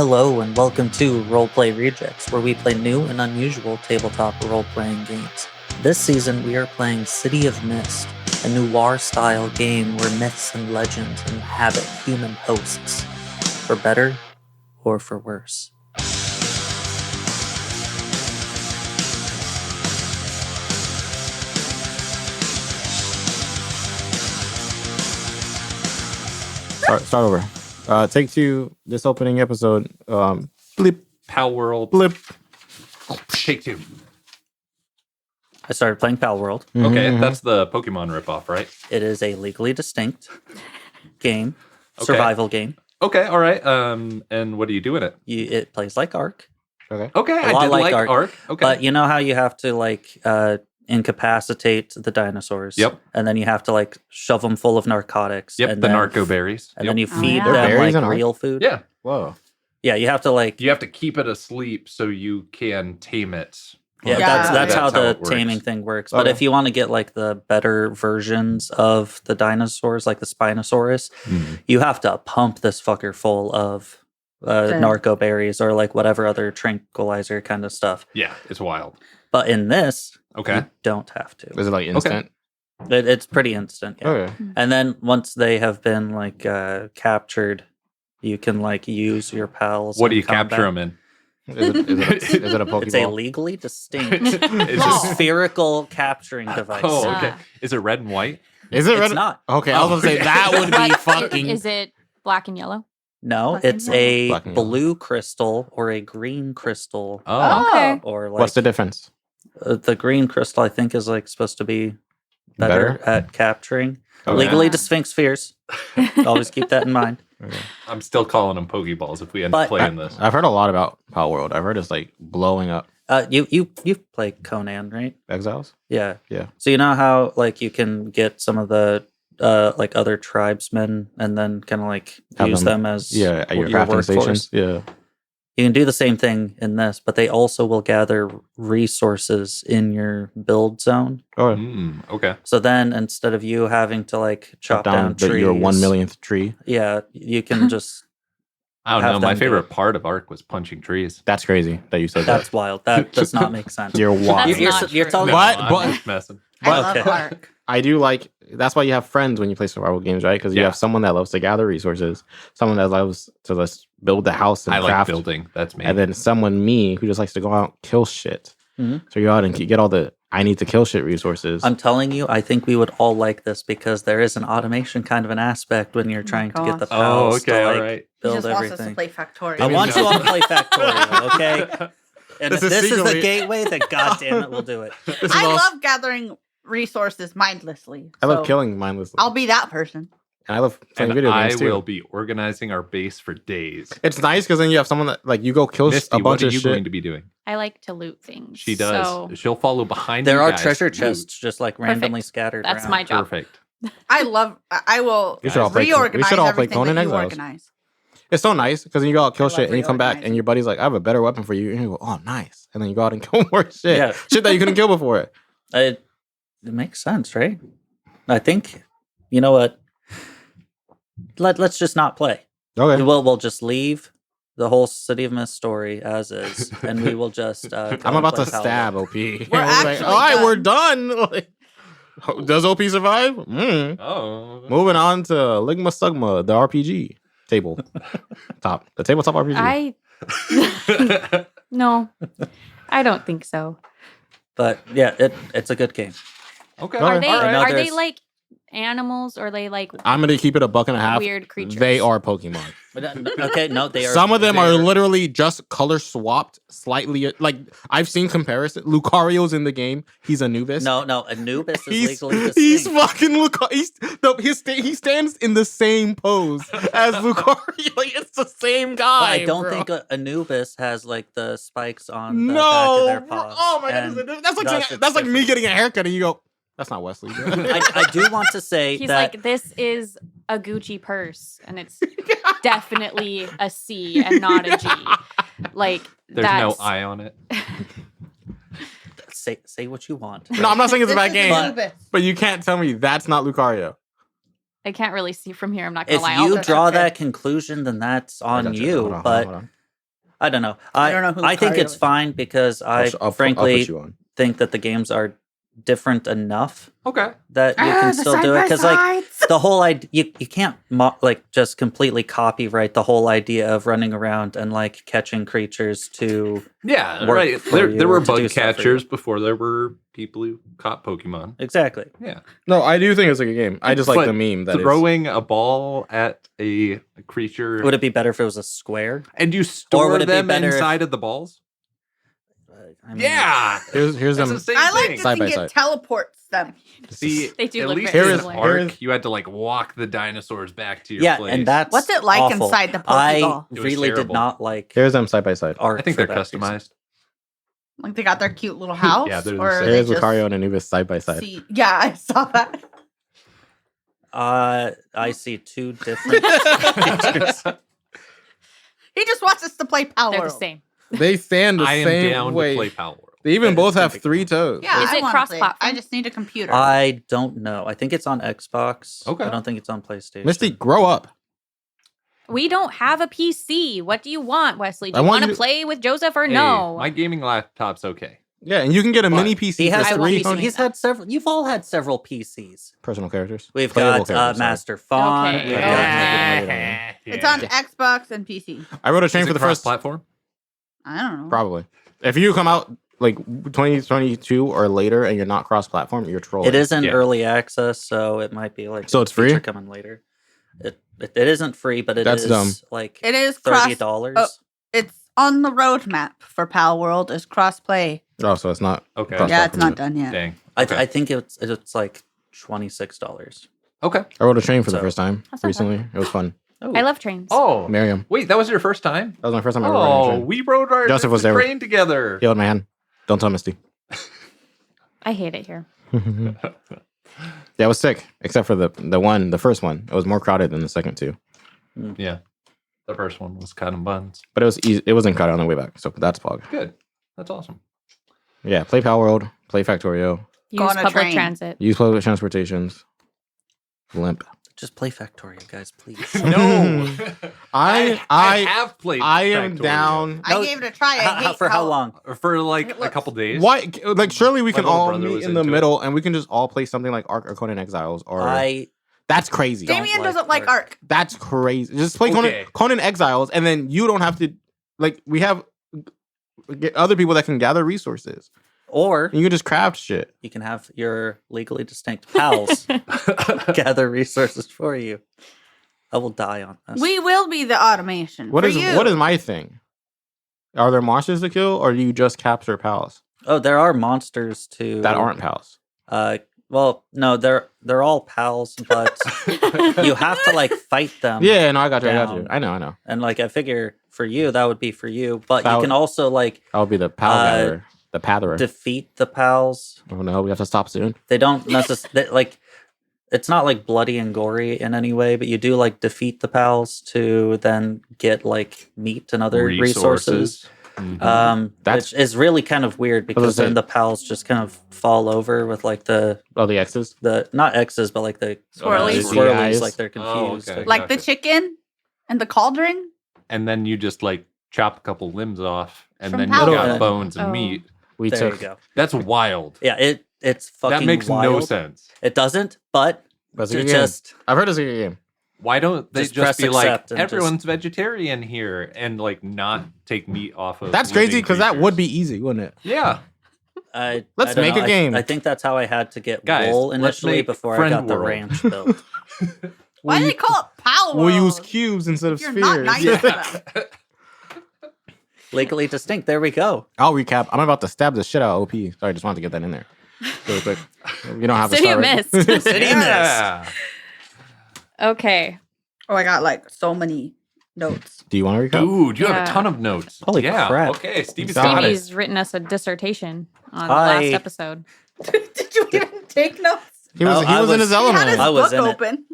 Hello and welcome to Roleplay Rejects, where we play new and unusual tabletop role-playing games. This season we are playing City of Mist, a noir-style game where myths and legends inhabit human hosts, for better or for worse. Start over. Take two. This opening episode. Blip. Pal World. Blip. Take two. I started playing Pal World. Okay, that's the Pokemon ripoff, right? It is a legally distinct game, Okay. survival game. Okay, all right. And what do you do in it? It plays like Ark, Okay. Okay, A I lot did like like Ark, Ark. Okay. but you know how you have to incapacitate the dinosaurs. Yep. And then you have to shove them full of narcotics. Yep, and the then, narco berries. And Yep. then you feed yeah. them There are berries in Ark? real food. Yeah, Whoa. Yeah, you have to you have to keep it asleep so you can tame it. Yeah, Yeah. that's how the it works. taming thing works. But Okay. if you want to get the better versions of the dinosaurs, like the Spinosaurus, you have to pump this fucker full of narco berries or whatever other tranquilizer kind of stuff. Yeah, it's wild. But in this, Okay. you don't have to. Is it instant? It's pretty instant. Yeah. Okay. And then once they have been captured, you can use your pals. What do in you capture combat. them in? Is it a Pokeball? It's a legally distinct Is Oh. spherical capturing device. Oh, okay. Ah. Is it red and white? Is it It's red? not. Okay, I was gonna say that would be But fucking. Is it black and yellow? No, Black and it's yellow. a Black and yellow. blue crystal or a green crystal. Oh, Okay. Or What's the difference? the green crystal, I think, is supposed to be better at capturing. Okay. Legally Ah. distinct spheres. Always keep that in mind. Okay. I'm still calling them Pokeballs if we end But- up playing this. I've heard a lot about Power World. I've heard it's blowing up You've played Conan, right? Exiles. Yeah. Yeah. So you know how you can get some of the other tribesmen and then kind of Have use them- them as Yeah, at your your crafting workforce. stations. Yeah. You can do the same thing in this, but they also will gather resources in your build zone. Oh, Okay. So then instead of you having to chop down trees, your 1 millionth tree. yeah, you can just I don't Have know. My them do favorite it. part of Ark was punching trees. That's crazy that you said that's wild. That does not make sense. that. You're wild. That's not You're true. telling But- I'm just messing. I love Okay. Ark. I do like. That's why you have friends when you play survival games, right? Because you Yeah. have someone that loves to gather resources, someone that loves to just build the house and I like craft, building. That's me. and then someone me who just likes to go out and kill shit. Mhm. So you go out and get all the I need to kill shit resources. I'm telling you, I think we would all like this because there is an automation kind of an aspect when you're trying to get the gosh. Oh, pals okay, to all right. He build just wants us everything. to play Factorio. I want you all to play Factorio, okay? And This if is this is the secretly- gateway, then goddamn it, we'll do it. This is I all- love gathering resources mindlessly. I love so killing mindlessly. I'll be that person. And I love playing And video I games too. will be organizing our base for days. It's nice because then you have someone that you go kill Misty, a bunch what are of you shit. going to be doing? I like to loot things. She does. So She'll follow behind There you are guys. treasure Loot. chests just randomly scattered That's around. my job. Perfect. I will We should all play- we reorganize should all play everything Conan that you Exiles. organize. It's so nice because then you go out and kill I shit love and you come back and reorganizing. your buddy's like, I have a better weapon for you. And you go, oh, nice. And then you go out and kill more shit. Yeah. Shit that you couldn't kill before. It makes sense, right? I think, you know what? Let's just not play. Okay. We'll just leave the whole City of Mist story as is, and we will just. Go I'm and about play to Palo. stab OP. We're like, actually all right, done. we're done. Like, does OP survive? Oh. Moving on to Ligma Sugma, the RPG table top, the tabletop RPG. No, I don't think so. But yeah, it's a good game. Okay. Are Are they I know are they there's- like animals or are they like I'm gonna keep it a buck and a half. weird creatures? They are Pokemon. Okay, no, they are. Some of them are they're- literally just color swapped slightly. I've seen comparison. Lucario's in the game. He's Anubis. No, Anubis is He's, legally distinct. he's fucking Lucario. He stands in the same pose as Lucario. It's the same But guy. I don't bro. think Anubis has the spikes on the No. back of their paws. Oh my and goodness. That's like thus saying, it's that's like me different. getting a haircut and you go, that's not Wesley. bro." I do want to say He's that like, this is a Gucci purse, and it's definitely a C and not a G. Like There's no I on it. say what you want. No, I'm not saying it's a This bad is game, Anubis. but you can't tell me that's not Lucario. I can't really see from here. I'm not gonna If lie. I'll you look draw up. that conclusion, then that's I on got you. Hold on, but hold on. I don't know. I don't know who I think Lucario it's is. fine because I I'll frankly put you on. think that the games are different enough Okay. that you can still do it because like the whole idea you can't like just completely copyright the whole idea of running around and like catching creatures to Yeah, work right. for There, you there or were to do bug stuff for you. catchers before there were people who caught Pokemon. exactly. Yeah. No, I do think it's a good game. I just like But the meme that throwing a ball at a creature Would it be better if it was a square? and you store would it be them better if- inside of the balls? I mean, Yeah. Here's That's them. the same I like thing. to Side by think side. it teleports them. See, They do at look least very in similar. Here Arc, is- you had to like walk the dinosaurs back to your Yeah, place. and that's What's it like awful. inside the I Pokeball? It was really did terrible. not like Here's them side by side. art. I think for they're that reason. customized. Like they got their cute little house? Yeah, they're the or same. they Here's just Lucario and Anubis side by side. see- Yeah, I saw that. I see two different pictures. He just wants us to play Power They're the World. same. They stand the I am same down way. to play Power World. They even But both it's have gonna be- 3 toes. Yeah, Is I it wanna play cross-platform? I just need a computer. I don't know. I think it's on Xbox. Okay. I don't think it's on PlayStation. Misty, grow up. We don't have a PC. What do you want, Wesley? Do I you want want you to to- play with Joseph or Hey, no? my gaming laptop's okay. Yeah, and you can get a But mini PC He for has I won't be three. seeing He's had several. You've all had several PCs. personal characters. We've Playable got characters, sorry. Master Fawn. Okay. We've Yeah. got It's on Xbox and PC. I wrote a train Is for it the first platform. I don't know. probably. If you come out like 2022 or later and you're not cross-platform, you're trolling. It is in Yeah. early access, so it might be like So it's a feature free? coming later. It isn't free, but That's is dumb. like It is $30. Oh, it's on the roadmap for Pal World is cross-play. Oh, so it's not. Okay. Cross- Yeah, it's platform not done yet. Dang. I Okay. I think it's like $26. Okay. I wrote a train for the So- first time That's not recently. It was fun. Oh, I love trains. Oh, Miriam. wait, that was your first time? That was my first time ever riding a Oh, train. we rode our Joseph was there. train together. He held my hand. Don't tell Misty. I hate it here. Yeah, it was sick. Except for the first one. It was more crowded than the second two. Yeah. The first one was kind of buns. But it was easy. It wasn't crowded on the way back. So that's pog. Good. That's awesome. Yeah, play Power World. Play Factorio. Go Use on a public train. transit. Use public transportations. Limp. just play Factorio, guys, please. No. I have played I am Factorio. down. I No, gave it a try. I hate for how long? For like It a looks- couple days. Why? Like, surely we My can little all brother meet was in the into it. middle, and we can just all play something like Ark or Conan Exiles, or I that's crazy. Don't Damien like doesn't like Ark. Ark. That's crazy. Just play Okay. Conan Exiles, and then you don't have to. Like, we have get other people that can gather resources. or You can just craft shit. you can have your legally distinct pals gather resources for you. I will die on this. We will be the automation. What for is you. what is my thing? Are there monsters to kill, or do you just capture pals Oh, there are monsters too that aren't pals? Well, no, they're all pals, but you have to like fight them. Yeah, no, I got you. I got you. down. I know. And like I figure for you that would be for you, but That you would- can also like I'll be the pal gatherer, the patherer. defeat the pals. Oh no, we have to stop soon. They don't necessarily like it's not like bloody and gory in any way, but you do like defeat the pals to then get like meat and other resources. Mhm. That's- Which is really kind of weird because say- then the pals just kind of fall over with like the Oh, the X's. not X's but like the Swirlies. swirlies, DIs. like they're Oh, confused. okay. like the Gotcha. chicken and the cauldron? And then you just like chop a couple limbs off, and From then you Power got World. bones and Oh. meat. We There you took. go. That's wild. Yeah, it's fucking That makes wild. no sense. It doesn't, but That's a to good game. just I've heard it's a good game. Why don't they Just just, press be like accept and everyone's vegetarian here and like not take meat off of? That's crazy living because that would be creatures? easy, wouldn't it? Yeah. Let's I don't make know. a game. I think that's how I had to get Guys, wool let's initially make before I Friend got the World. ranch built. Why do they call it Power We'll use World? cubes instead of You're spheres. not nice to them. Legally distinct. There we go. I'll recap. I'm about to stab the shit out of OP. Sorry, just wanted to get that in there really quick. You don't have to City start of right? Mist. City of Mist. Yeah. Okay. Oh, I got like so many notes. Do you want to recap? Dude, you have Yeah. a ton of notes. Holy yeah. crap. Okay, Stevie's Got got it. Stevie's written us a dissertation on the I- last episode. Did you even take notes? He was, No, he I was in was- his He had his element. I was book in it. open.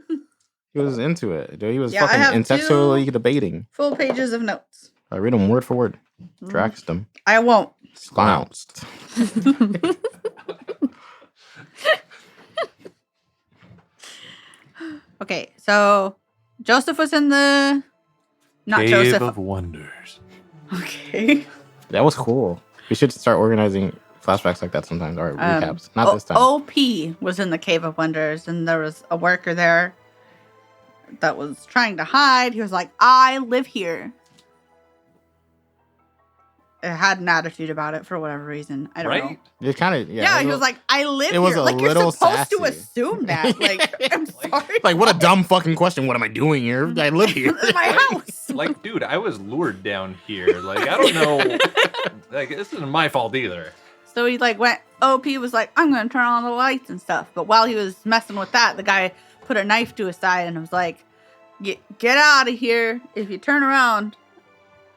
He was into it. Dude, he was Yeah, I fucking have intellectually debating. Full pages of notes. I read them word for word. Mm. Tracked them. I won't. Flounced. Okay, so Joseph was in the not Cave Joseph. of Wonders. Okay. That was cool. We should start organizing flashbacks like that sometimes, or recaps. Not this time. OP was in the Cave of Wonders, and there was a worker there that was trying to hide. He was like, I live here. It had an attitude about it for whatever reason. I don't know. It kind of, Yeah, he was like, I live it here. was a Like, you're little supposed to sassy. assume that. Like, I'm sorry. like, what a dumb fucking question. What am I doing here? I live here. This is my house. Like, dude, I was lured down here. Like, I don't know. Like, this isn't my fault either. So he like went, OP was like, I'm going to turn on the lights and stuff. But while he was messing with that, the guy put a knife to his side and was like, get out of here. If you turn around,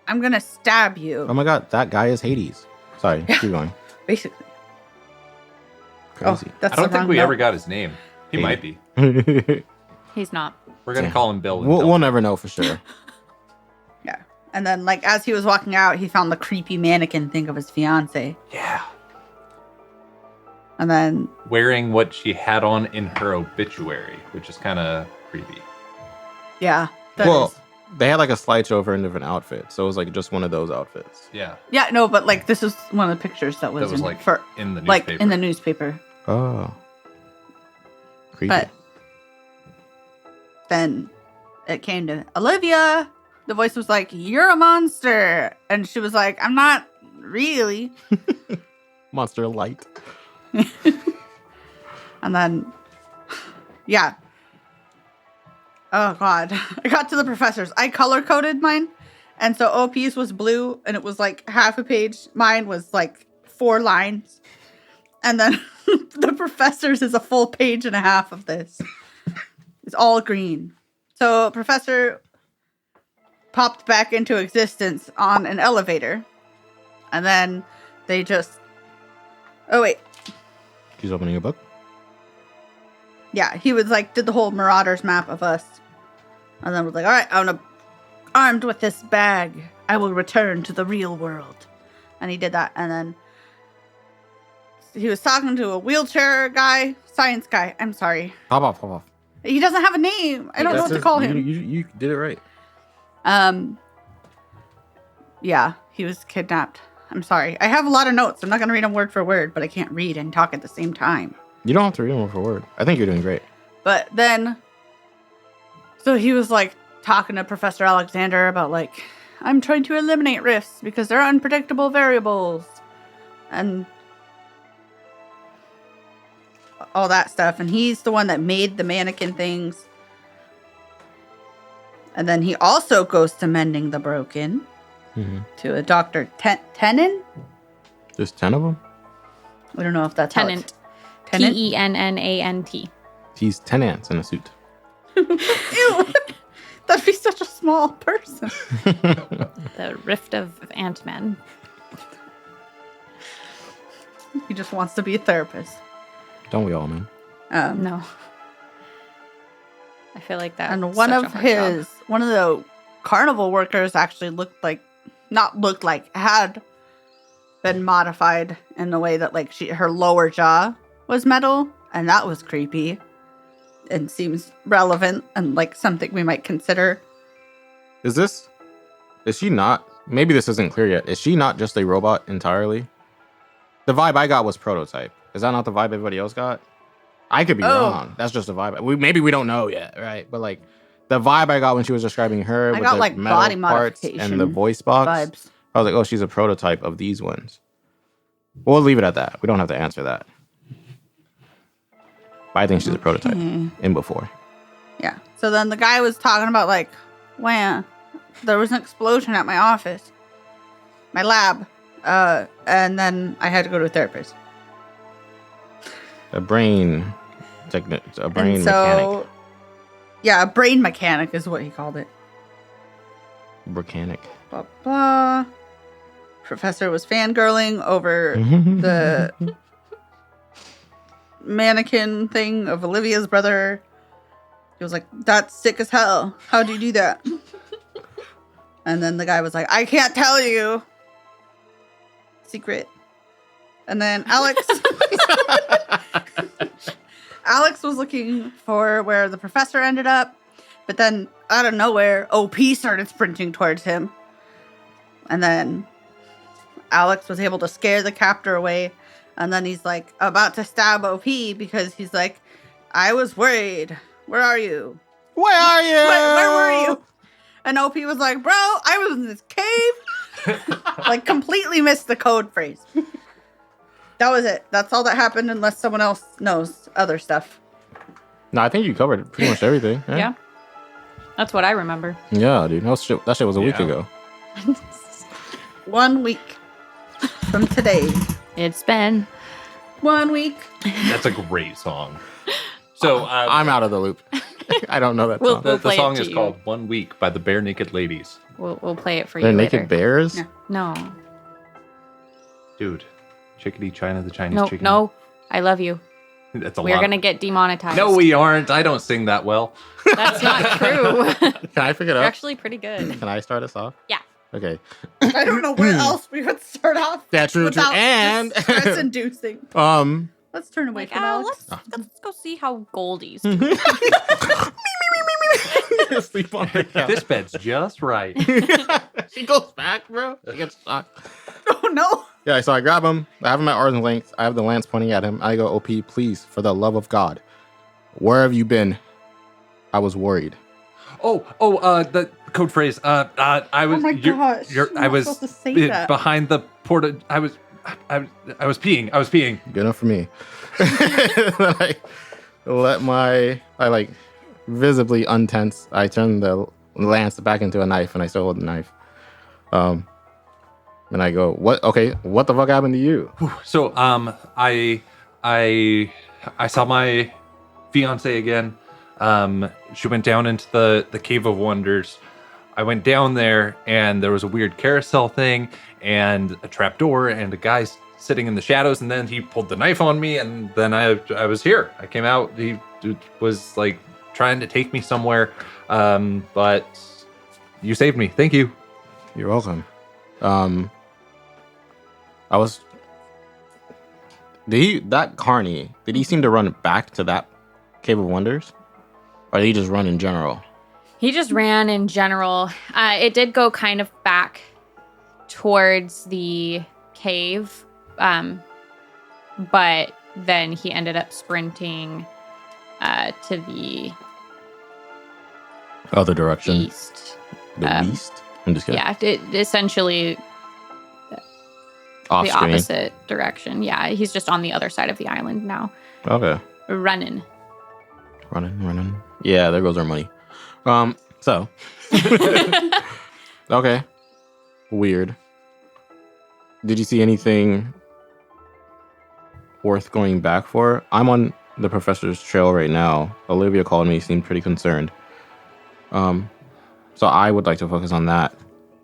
I'm going to stab you. Oh my god, that guy is Hades. Sorry, keep going. Basically. Crazy. That's I don't the think wrong we note. ever got his name. He might be. He's not. We're going to Yeah. call him Bill. We'll never know for sure. Yeah. And then like as he was walking out, he found the creepy mannequin thing of his fiance. Yeah. And then Wearing what she had on in her obituary, which is kind of creepy. yeah. that Well, is- they had like a slideshow of her in different outfits, so it was like just one of those outfits. Yeah. yeah, no, but like this is one of the pictures that was, That was in, like for in the like newspaper. in the newspaper. Oh, creepy. But then it came to Olivia. The voice was like, "You're a monster," and she was like, "I'm not really." Monster Light. And then, yeah. Oh god, I got to the professors. I color coded mine, and so OP's was blue, and it was like half a page. Mine was like 4 lines, and then the professors is a full page and a half of this. It's all green. So professor popped back into existence on an elevator, and then they just. Oh wait. She's opening a book. Yeah, he was like, did the whole Marauders map of us. And then was like, all right, armed with this bag, I will return to the real world. And he did that. And then he was talking to a wheelchair guy, science guy. I'm sorry. Pop off. He doesn't have a name. I don't know what to call him. You did it right. Yeah, he was kidnapped. I'm sorry. I have a lot of notes. I'm not going to read them word for word, but I can't read and talk at the same time. You don't have to read them word for word. I think you're doing great. But then, so he was like talking to Professor Alexander about like, I'm trying to eliminate rifts because they're unpredictable variables and all that stuff. And he's the one that made the mannequin things. And then he also goes to mending the broken to a Dr. Tennant. There's 10 of them? I don't know if that's Tenant. Tennant. Tennant. He's 10 ants in a suit. Ew. That'd be such a small person. The Rift of Ant-Man. He just wants to be a therapist. Don't we all, man? No. I feel like that. And one of the carnival workers actually had been modified in the way that like her lower jaw was metal, and that was creepy and seems relevant and like something we might consider. Is she not, maybe this isn't clear yet, is she not just a robot entirely? The vibe I got was prototype. Is that not the vibe everybody else got? I could be wrong. That's just a vibe. Maybe we don't know yet, right? But like the vibe I got when she was describing her I with got, the like, metal body parts modification and the voice box, vibes. I was like, oh, she's a prototype of these ones. We'll leave it at that. We don't have to answer that. But I think she's a prototype in before. Yeah. So then the guy was talking about like, wow, there was an explosion at my office, my lab, and then I had to go to a therapist. A brain And mechanic. Yeah, a brain mechanic is what he called it. Mechanic. Blah, blah. Professor was fangirling over the mannequin thing of Olivia's brother. He was like, that's sick as hell. How'd you do that? And then the guy was like, I can't tell you. Secret. And then Alex was looking for where the professor ended up, but then out of nowhere, OP started sprinting towards him. And then Alex was able to scare the captor away. And then he's like about to stab OP because he's like, I was worried. Where are you? Where are you? Where were you? And OP was like, bro, I was in this cave. Like completely missed the code phrase. That was it. That's all that happened unless someone else knows other stuff. No, I think you covered pretty much everything. Yeah. That's what I remember. Yeah, dude. That shit was a week ago. 1 week from today. It's been 1 week. That's a great song. So I'm out of the loop. I don't know that We'll- song. we'll- the play it song to is you. called "One Week" by the Bare Naked Ladies. We'll play it for They're you naked later. bears? Yeah. No. Dude, Chickadee China, the Chinese No, chicken. no. I love you. That's a We're lot. going to get demonetized. No, we aren't. I don't sing that well. That's not true. Can I pick it You're up? actually pretty good. Can I start us off? Yeah. Okay. I don't know where else we would start off. Yeah, true. without And just stress-inducing. let's Let's turn away Like, from Alex. let's go see how Goldie's sleep on the couch. This bed's just right. She goes back, bro. She gets shocked. Oh no. Yeah, so I grab him. I have him at arm's length. I have the lance pointing at him. I go, OP, please, for the love of God, where have you been? I was worried. The code phrase. I was. Oh my gosh. I You're not was supposed to say that. behind the porta. I was peeing. I was peeing. Good enough for me. I like visibly untense. I turn the lance back into a knife and I still hold the knife. And I go, what? Okay, what the fuck happened to you? So I saw my fiance again. She went down into the Cave of Wonders. I went down there and there was a weird carousel thing and a trap door and a guy sitting in the shadows, and then he pulled the knife on me, and then I was here. I came out. He was like trying to take me somewhere, but you saved me. Thank you. You're welcome. That Carney, did he seem to run back to that Cave of Wonders? Or did he just run in general? He just ran in general. It did go kind of back towards the cave, but then he ended up sprinting to the Other direction. east. The east? I'm just kidding. Yeah, essentially Off the screen. opposite direction. Yeah, he's just on the other side of the island now, Okay. running. Running. Yeah, there goes our money. So. Okay. Weird. Did you see anything worth going back for? I'm on the professor's trail right now. Olivia called me, seemed pretty concerned. So I would like to focus on that.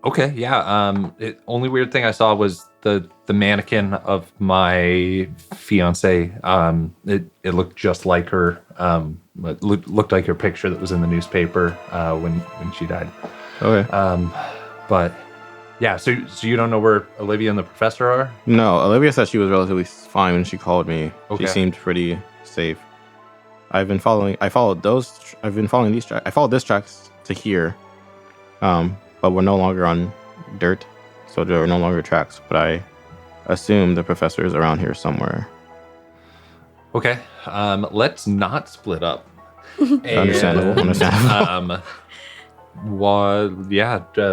Okay, yeah. The only weird thing I saw was the mannequin of my fiance. It looked just like her. It looked like her picture that was in the newspaper when she died. Okay. But yeah, so you don't know where Olivia and the professor are? No, Olivia said she was relatively fine when she called me. Okay. She seemed pretty safe. I followed this tracks to here. But we're no longer on dirt, so there are no longer tracks. But I assume the professor is around here somewhere. Okay, let's not split up. Understandable.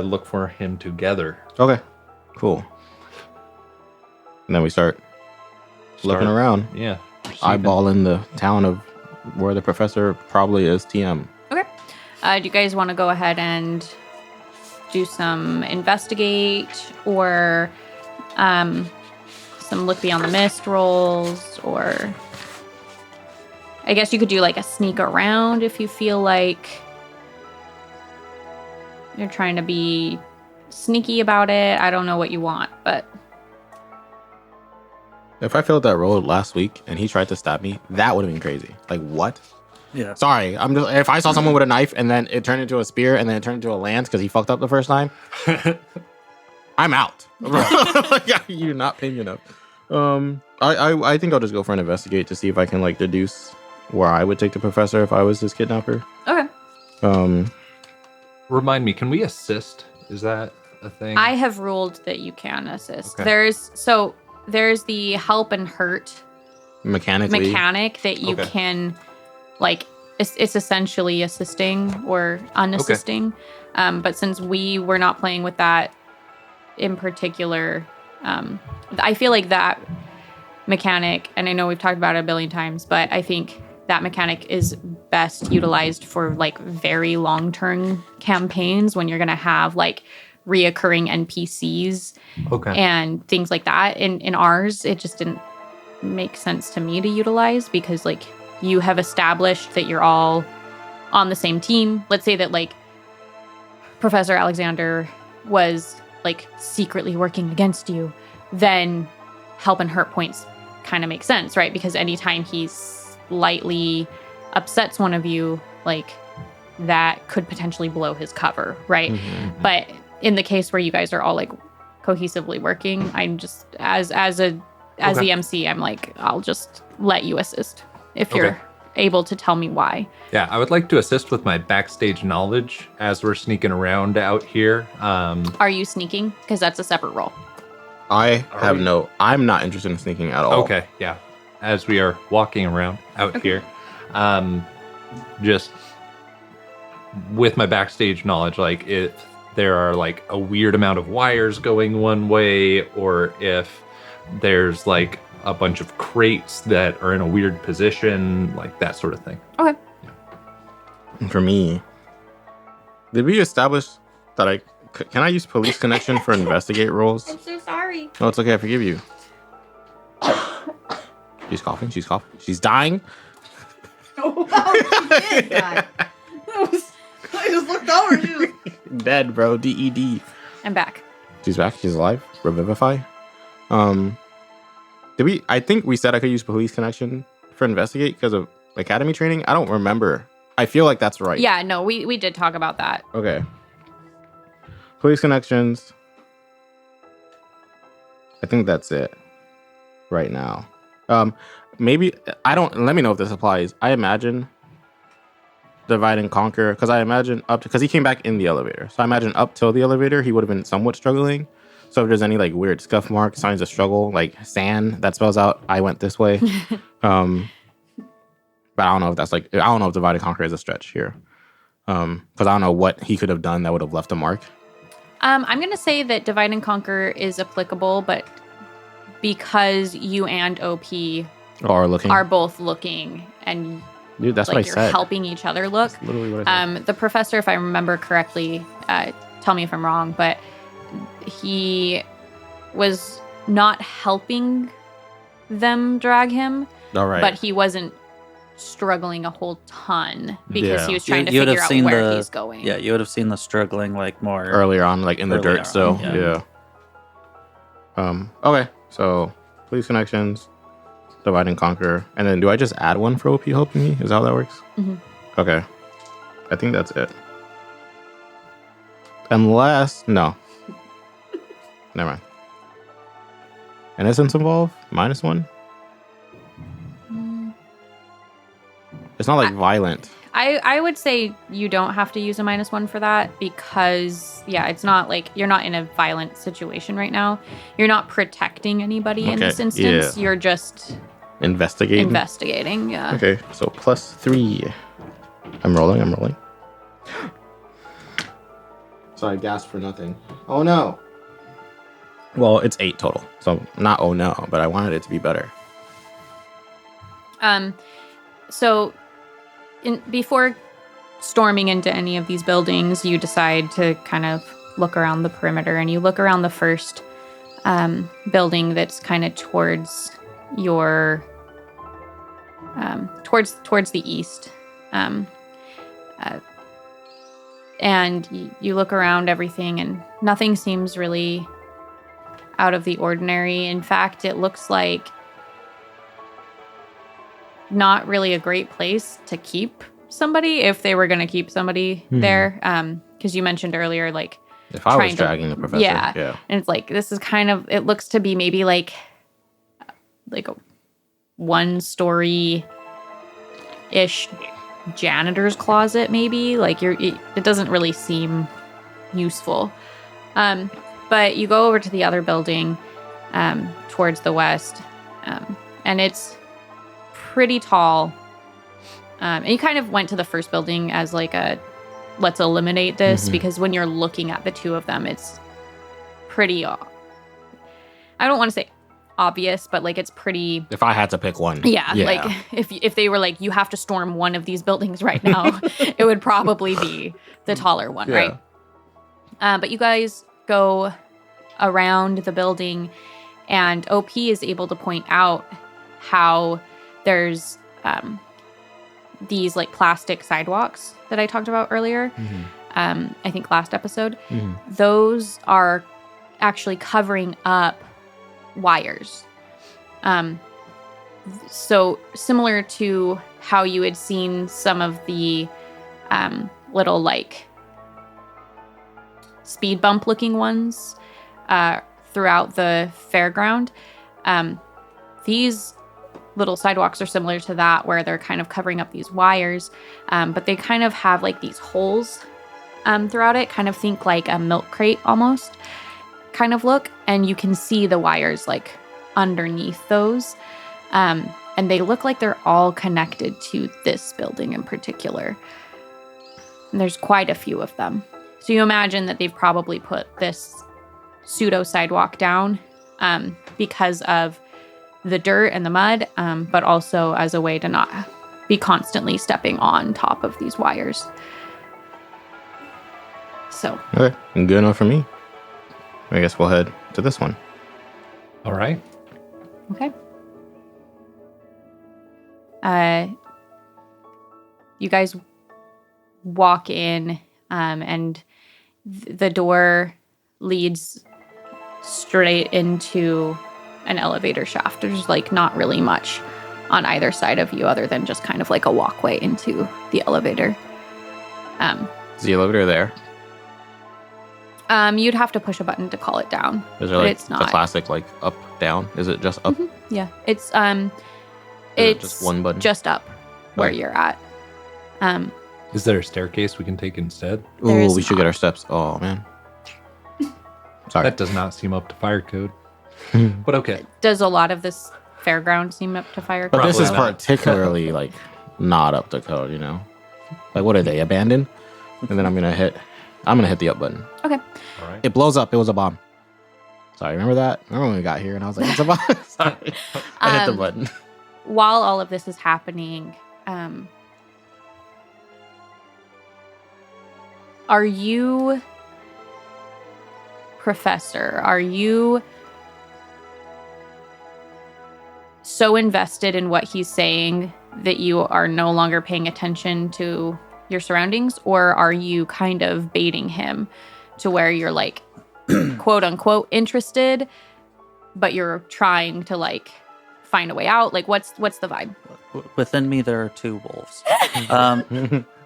Look for him together. Okay, cool. And then we start looking around, Yeah. eyeballing the town of where the professor probably is. TM. Okay. Do you guys want to go ahead and do some investigate or some look beyond the mist rolls, or I guess you could do like a sneak around if you feel like you're trying to be sneaky about it. I don't know what you want, but If I filled that road last week and he tried to stab me, that would have been crazy. Like, what? Yeah. Sorry, if I saw someone with a knife and then it turned into a spear and then it turned into a lance because he fucked up the first time, I'm out. You did not pay me enough. I think I'll just go for an investigate to see if I can like deduce where I would take the professor if I was his kidnapper. okay. Remind me, can we assist? Is that a thing? I have ruled that you can assist. Okay. There's the help and hurt Mechanically. mechanic that you Okay. can, like, it's essentially assisting or unassisting. But since we were not playing with that in particular, I feel like that mechanic, and I know we've talked about it a billion times, but I think that mechanic is best utilized for like very long-term campaigns when you're going to have like reoccurring NPCs Okay. and things like that. In ours, it just didn't make sense to me to utilize because like you have established that you're all on the same team. Let's say that like Professor Alexander was like secretly working against you, then help and hurt points kind of make sense, right? Because anytime he slightly upsets one of you, like that could potentially blow his cover, right? Mhm. But in the case where you guys are all like cohesively working, I'm just as the MC, I'm like, I'll just let you assist if you're Okay. able to tell me why. Yeah, I would like to assist with my backstage knowledge as we're sneaking around out here. Are you sneaking? Because that's a separate role. I Are have we- I'm not interested in sneaking at all. Okay, yeah. As we are walking around out here, just with my backstage knowledge, like if there are like a weird amount of wires going one way, or if there's like a bunch of crates that are in a weird position, like that sort of thing. Okay. For me, did we establish that can I use police connection for investigate roles? so sorry. No, it's okay. I forgive you. She's coughing. She's coughing. She's dying. Oh, she did die. I just looked over. She was Dead, bro. DED. I'm back. She's back. She's alive. Revivify. I think we said I could use police connection for investigate because of academy training. I don't remember. I feel like that's right. Yeah, no, we did talk about that. Okay. Police connections. I think that's it right now. Maybe let me know if this applies. I imagine divide and conquer because I imagine because he came back in the elevator. So I imagine up till the elevator, he would have been somewhat struggling. So if there's any like weird scuff marks, signs of struggle, like sand that spells out, I went this way. But I don't know if that's I don't know if divide and conquer is a stretch here. Because I don't know what he could have done that would have left a mark. I'm going to say that divide and conquer is applicable, but because you and OP Or looking. are both looking and Dude, that's like what I you're said. helping each other look. That's literally what I said. The professor, if I remember correctly, tell me if I'm wrong, but he was not helping them drag him, All right. but he wasn't struggling a whole ton because Yeah. he was trying to You would figure have out seen where the- he's going. Yeah, you would have seen the struggling like more. Earlier on, like in the Early dirt on, still. yeah. Yeah. Okay. So police connections, divide and conquer. And then do I just add one for OP helping me? Is that how that works? Mhm. Okay. I think that's it. Unless no. Never mind. Innocence involved? -1? Mm. It's not like violent. I would say you don't have to use a -1 for that because, yeah, it's not like you're not in a violent situation right now. You're not protecting anybody in Okay, this instance. yeah. You're just Investigating. investigating. Yeah. Okay, so +3. I'm rolling. So I gasped for nothing. Oh no. Well, it's 8 total. So not oh no, but I wanted it to be better. So before storming into any of these buildings, you decide to kind of look around the perimeter, and you look around the first building that's kind of towards your towards the east. And you look around everything, and nothing seems really out of the ordinary. In fact, it looks like not really a great place to keep somebody if they were going to keep somebody there. Because you mentioned earlier, like, If I was trying to- dragging the professor, yeah. And it's like, this is kind of, it looks to be maybe like a 1-story-ish janitor's closet, maybe. Like, it doesn't really seem useful. But you go over to the other building towards the west, and it's pretty tall. And you kind of went to the first building as like a, let's eliminate this, because when you're looking at the two of them, it's pretty, I don't want to say obvious, but like it's pretty. If I had to pick one. Yeah. Like if they were like, you have to storm one of these buildings right now, it would probably be the taller one, right? But you guys go around the building, and OP is able to point out how there's these like plastic sidewalks that I talked about earlier. I think last episode. Those are actually covering up wires. So similar to how you had seen some of the little like speed bump looking ones throughout the fairground. These little sidewalks are similar to that, where they're kind of covering up these wires, but they kind of have like these holes throughout it, kind of think like a milk crate almost kind of look, and you can see the wires like underneath those, and they look like they're all connected to this building in particular. And there's quite a few of them. So you imagine that they've probably put this pseudo sidewalk down because of the dirt and the mud, but also as a way to not be constantly stepping on top of these wires. So. Okay, good enough for me. I guess we'll head to this one. All right. Okay. You guys walk in, and the door leads straight into an elevator shaft. There's like not really much on either side of you other than just kind of like a walkway into the elevator. Is the elevator there? You'd have to push a button to call it down. Is there like the classic like up down? Is it just up? Yeah, it's just one button? Just up where you're at. Is there a staircase we can take instead? Ooh, we should get our steps. Oh man. Sorry. That does not seem up to fire code. But okay. Does a lot of this fairground seem up to fire code? But this is Probably not. particularly like not up to code, you know? Like what are they, abandoned? And then I'm gonna hit the up button. Okay. All right. It blows up. It was a bomb. Sorry, remember that? Remember when we got here and I was like, it's a bomb? Sorry. I hit the button. While all of this is happening, are you, Professor, are you so invested in what he's saying that you are no longer paying attention to your surroundings, or are you kind of baiting him to where you're like, quote unquote, interested, but you're trying to like find a way out? Like, what's the vibe? Within me, there are two wolves.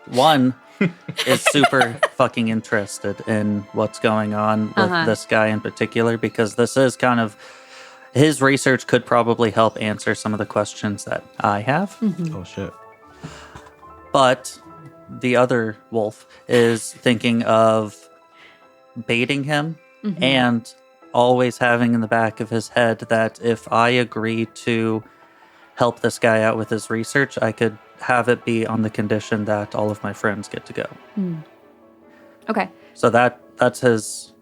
One is super fucking interested in what's going on with this guy in particular, because this is kind of his research could probably help answer some of the questions that I have. Oh shit. But the other wolf is thinking of baiting him and always having in the back of his head that if I agree to help this guy out with his research, I could have it be on the condition that all of my friends get to go. Okay. So that's his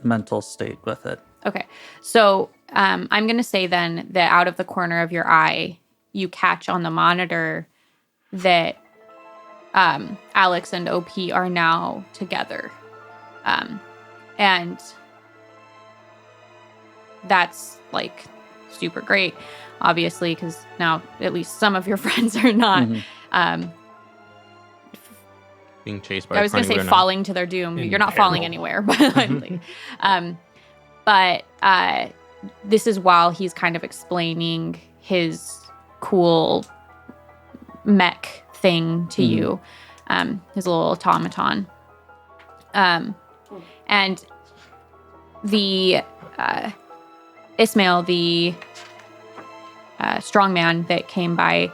mental state with it. Okay. So I'm going to say then that out of the corner of your eye, you catch on the monitor that Alex and OP are now together. And that's like super great, obviously, because now at least some of your friends are not Being chased by I was going to say carnivore falling to their doom. You're not falling anywhere, but this is while he's kind of explaining his cool mech thing to you, his little automaton. And the Ismail, the strong man that came by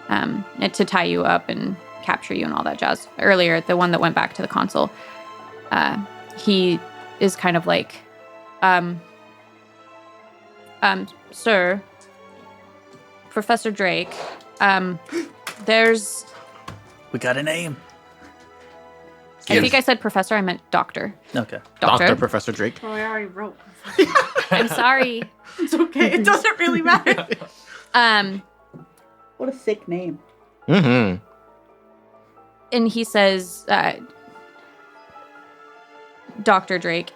to tie you up and capture you and all that jazz earlier, the one that went back to the console, he is kind of like, sir, Professor Drake, there's... We got a name. I think I said professor, I meant doctor. Okay. Dr. Professor Drake. Oh, I already wrote. I'm sorry. It's okay. It doesn't really matter. What a sick name. Mm-hmm. And he says, Dr. Drake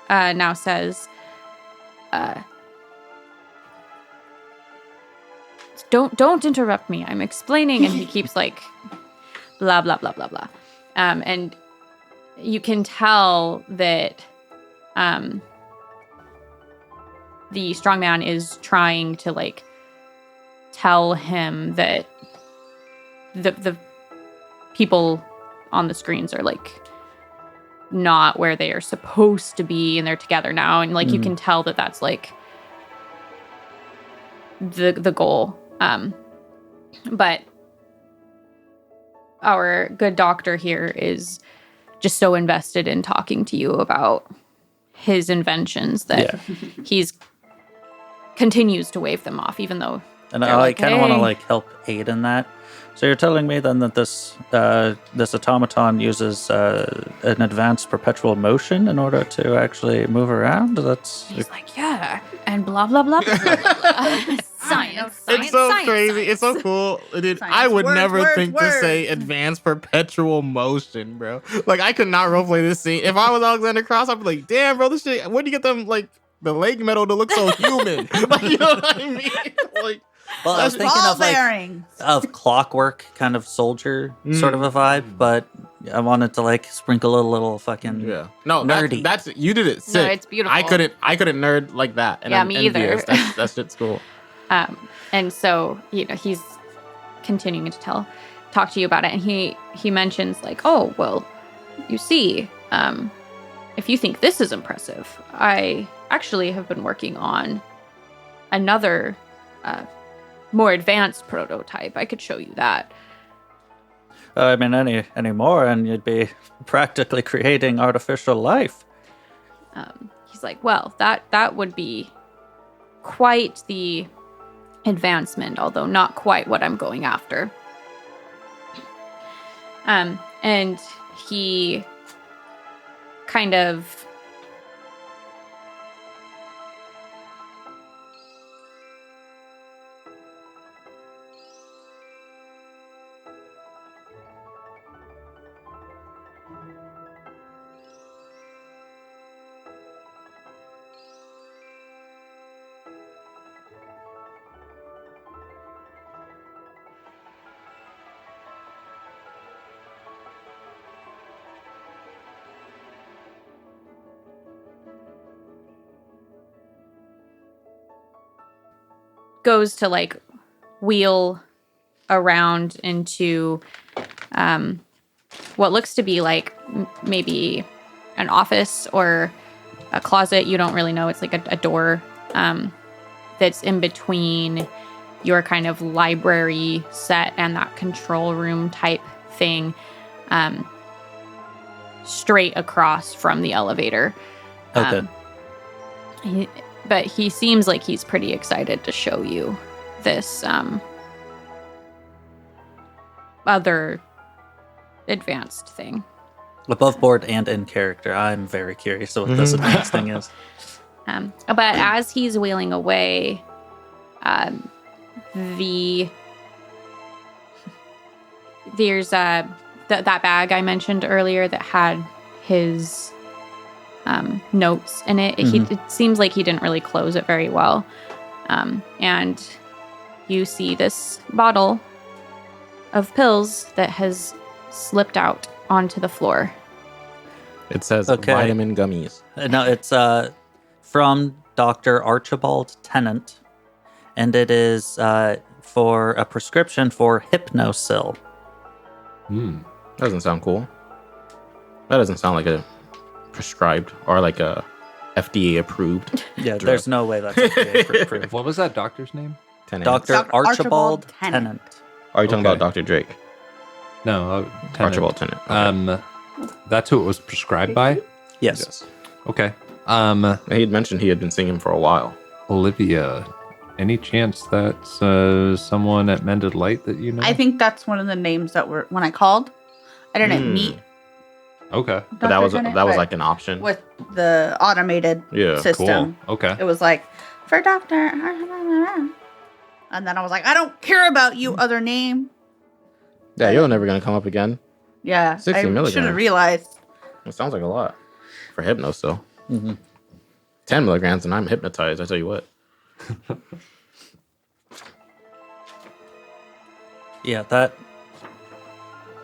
now says, don't interrupt me. I'm explaining. And he keeps like, blah, blah, blah, blah, blah. And you can tell that the strongman is trying to like tell him that the people on the screens are like not where they are supposed to be, and they're together now, and like you can tell that that's like the goal. But our good doctor here is just so invested in talking to you about his inventions that he's continues to wave them off, even though. And I kind of want to like help aid in that. So you're telling me then that this automaton uses an advanced perpetual motion in order to actually move around? He's like, yeah, and blah blah blah blah blah. blah. Science. It's so science, crazy. science. It's so cool. Dude, Science. I would Words, never words, think to say words. advanced perpetual motion, bro. Like, I could not roleplay this scene. If I was Alexander Cross, I'd be like, damn, bro, this shit, where do you get them, like, the leg metal to look so human? Like, you know what I mean? Like, Well, I was thinking Ball of like bearings. of clockwork kind of soldier sort of a vibe, but I wanted to like sprinkle a little fucking yeah. No, nerdy. that's you did it sick. it's beautiful. I couldn't nerd like that. And Yeah, I'm me either. envious. That shit's cool. And so, he's continuing to talk to you about it. And he mentions like, oh, well, you see, if you think this is impressive, I actually have been working on another more advanced prototype. I could show you that. I mean, any more, and you'd be practically creating artificial life. He's like, well, that would be quite the advancement, although not quite what I'm going after. And he kind of goes to like wheel around into what looks to be like maybe an office or a closet. You don't really know. It's like a door that's in between your kind of library set and that control room type thing, straight across from the elevator. Okay. But he seems like he's pretty excited to show you this other advanced thing. Above board and in character, I'm very curious what this advanced thing is. But as he's wheeling away, there's that bag I mentioned earlier that had his notes in it. It seems like he didn't really close it very well. And you see this bottle of pills that has slipped out onto the floor. It says Okay. vitamin gummies. No, it's from Dr. Archibald Tennant, and it is for a prescription for Hypnosil. Doesn't sound cool. That doesn't sound like a prescribed or like a FDA approved. Yeah, drug. there's no way that's FDA approved. What was that doctor's name? Tenant. Dr. Dr. Archibald Archibald Tennant. Are you talking Okay. about Dr. Drake? No, Tennant. Archibald Tennant. Okay. That's who it was prescribed by. Yes. Okay. He had mentioned he had been singing for a while. Olivia, any chance that's someone at Mended Light that you know? I think that's one of the names that were when I called. I didn't meet. Okay. But that was Dr. Tennant, that was but like an option. with the automated system. Cool. Okay. It was like for Doctor, and then I was like, I don't care about you, other name. Yeah, you're never gonna come up again. Yeah, 60 I should milligrams. have realized. It sounds like a lot for hypno still. Mm-hmm. 10 milligrams and I'm hypnotized. I tell you what. Yeah, that.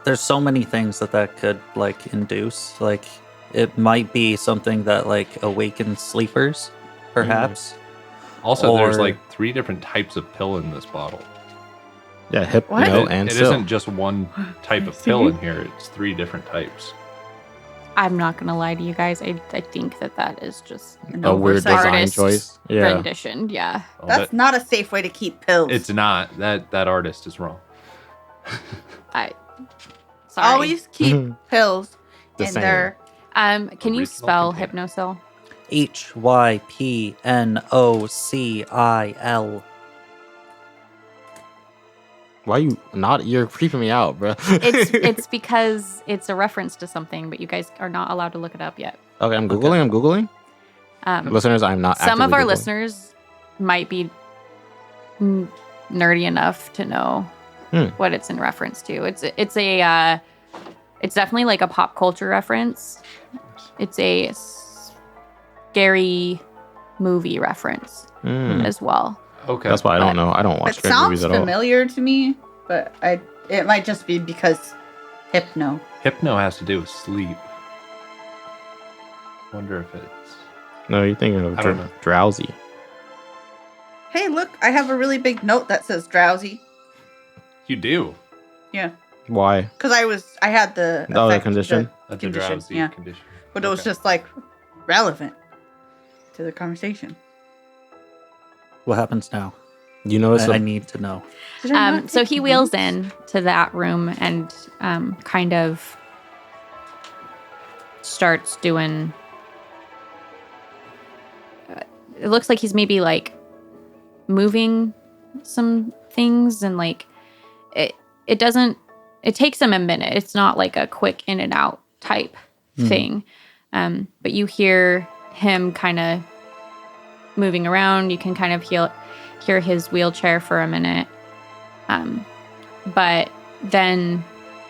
There's so many things that could like induce. Like, it might be something that like awakens sleepers, perhaps. Also, there's Or- like 3 different types of pill in this bottle. Yeah, hypno What? and it still. isn't just one type of pill in here. It's 3 different types. I'm not gonna lie to you guys. I think that is just An a weird oversight. design Artist choice. Yeah. rendition. Yeah. Oh, That's but not a safe way to keep pills. it's not. That artist is wrong. Sorry. Always keep pills The in same. their. Can you Original spell container. hypnocil? HYPNOCIL. Why you not? You're creeping me out, bro. It's because it's a reference to something, but you guys are not allowed to look it up yet. Okay, I'm Googling. Listeners, I'm not. Some of actively our Googling. listeners might be nerdy enough to know what it's in reference to. It's definitely like a pop culture reference. It's a scary movie reference as well. Okay. That's why I don't know. I don't watch It scary sounds movies at all. familiar to me, but it might just be because hypno. Hypno has to do with sleep. Wonder if it's. No, you're thinking of I don't know. drowsy. Hey, look! I have a really big note that says drowsy. You do. Yeah, Why? because I had the Oh, the effect, condition? That's Condition, a drowsy yeah. condition. but it was Okay. just like relevant to the conversation. What happens now? You notice I need to know. Did I not So take he wheels notes? in to that room and kind of starts doing. It looks like he's maybe like moving some things, and like it doesn't. It takes him a minute. It's not like a quick in and out type thing, but you hear him kind of moving around. You can kind of hear his wheelchair for a minute. But then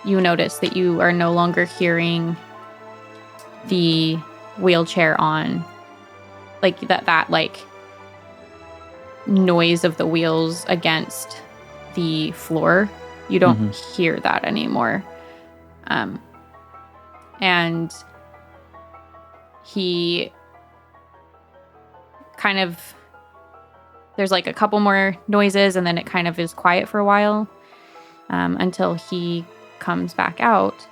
you notice that you are no longer hearing the wheelchair on, like that like noise of the wheels against the floor. You don't hear that anymore. And he kind of, there's like a couple more noises, and then it kind of is quiet for a while until he comes back out.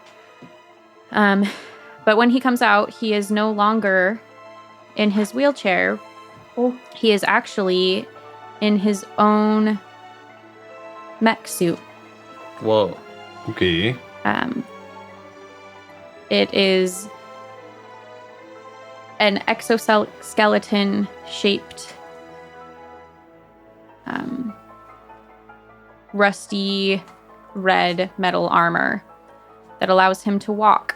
But when he comes out, he is no longer in his wheelchair. He is actually in his own mech suit. Whoa. Okay. It is an exoskeleton shaped rusty red metal armor that allows him to walk.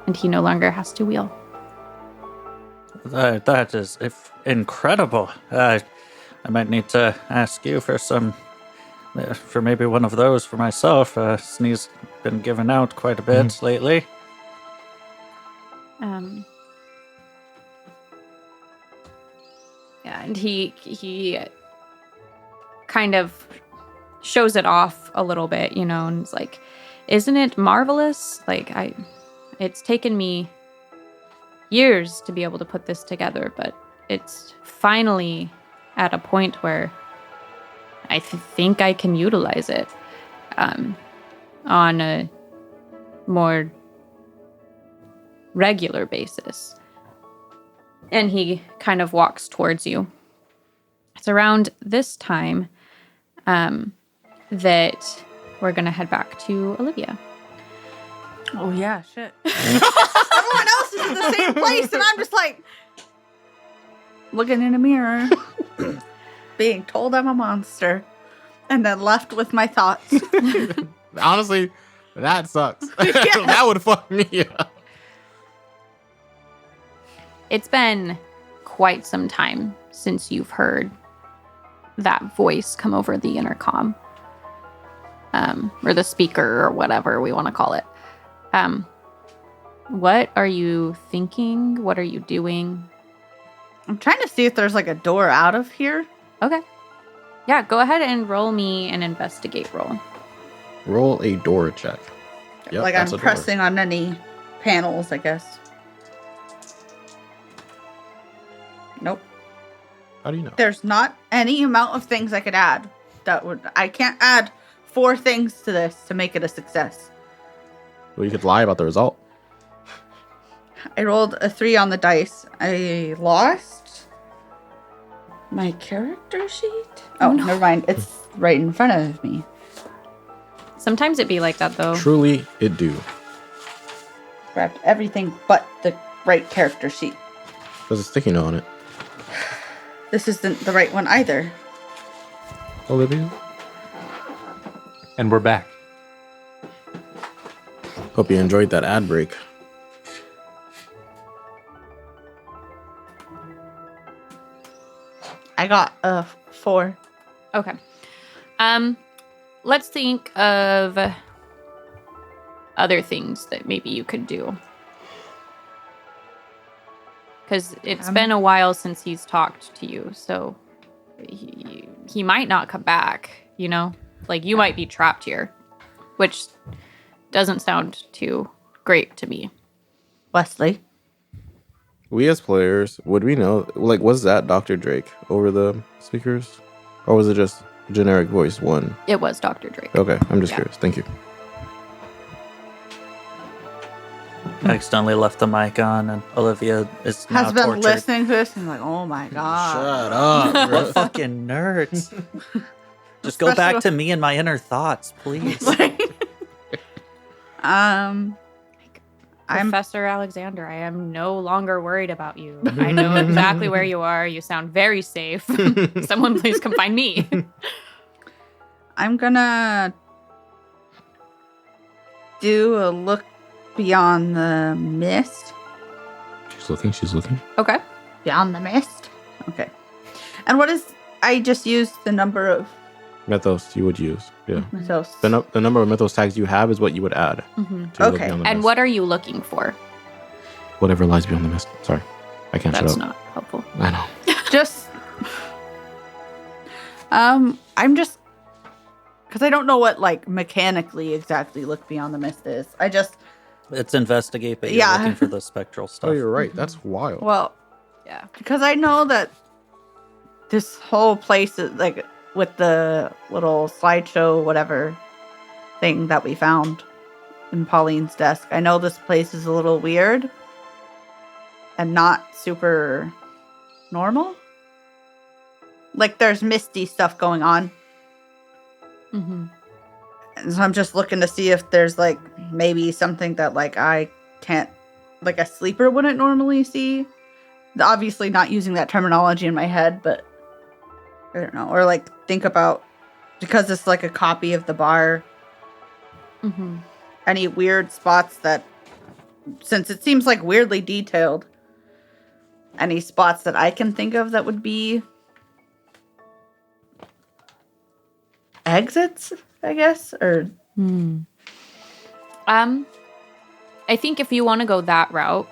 And he no longer has to wheel. That is incredible. I might need to ask you for some, for maybe one of those for myself. Sneeze been given out quite a bit lately. Yeah, and he kind of shows it off a little bit, you know, and it's like, isn't it marvelous? Like it's taken me years to be able to put this together, but it's finally at a point where I think I can utilize it on a more regular basis. And he kind of walks towards you. It's around this time that we're going to head back to Olivia. Oh yeah, shit. Everyone else is in the same place, and I'm just like looking in a mirror, being told I'm a monster, and then left with my thoughts. Honestly, that sucks. Yeah. That would fuck me up. It's been quite some time since you've heard that voice come over the intercom. Or the speaker, or whatever we want to call it. What are you thinking? What are you doing? I'm trying to see if there's like a door out of here. Okay. Yeah, go ahead and roll me an investigate roll. Roll a door check. Yep, Like that's I'm a door. pressing on any panels, I guess. Nope. How do you know? There's not any amount of things I could add. I can't add 4 things to this to make it a success. Well, you could lie about the result. I rolled a 3 on the dice. I lost my character sheet. Oh, no. Never mind. It's right in front of me. Sometimes it be like that, though. Truly, it do. Grabbed everything but the right character sheet. There's a sticky note on it. This isn't the right one either. Olivia? And we're back. Hope you enjoyed that ad break. I got a 4. Okay. Let's think of other things that maybe you could do. Because it's been a while since he's talked to you, so he might not come back, you know? Like, you might be trapped here, which doesn't sound too great to me. Wesley. We as players, would we know, like, was that Dr. Drake over the speakers? Or was it just generic voice one? It was Dr. Drake. Okay, I'm just Yeah. curious. Thank you. I accidentally left the mic on, and Olivia is now Has been tortured. listening to this and like, oh my god. Shut up. What fucking nerds? Just go back to me and my inner thoughts, please. I'm Professor Alexander, I am no longer worried about you. I know exactly where you are. You sound very safe. Someone please come find me. I'm gonna do a look beyond the mist. She's looking. Okay. Beyond the mist? Okay. And what is... I just used the number of Mythos you would use. Yeah. mythos. The number of mythos tags you have is what you would add. Mm-hmm. To look Okay. beyond the And mist. what are you looking for? Whatever lies beyond the mist. Sorry. I can't That's shut up. not helpful. I know. Just... I'm just... Because I don't know what, like, mechanically exactly look beyond the mist is. I just... It's investigate, but you're Yeah. looking for the spectral stuff. Oh, you're right. That's wild. Well, Yeah. because I know that this whole place is like with the little slideshow, whatever thing that we found in Pauline's desk. I know this place is a little weird and not super normal. Like there's misty stuff going on. Mm-hmm. And so I'm just looking to see if there's like maybe something that like I can't, like a sleeper wouldn't normally see. Obviously not using that terminology in my head, but I don't know. Or like think about, because it's like a copy of the bar, Mm-hmm. any weird spots that, since it seems like weirdly detailed, any spots that I can think of that would be exits, I guess, or I think if you want to go that route,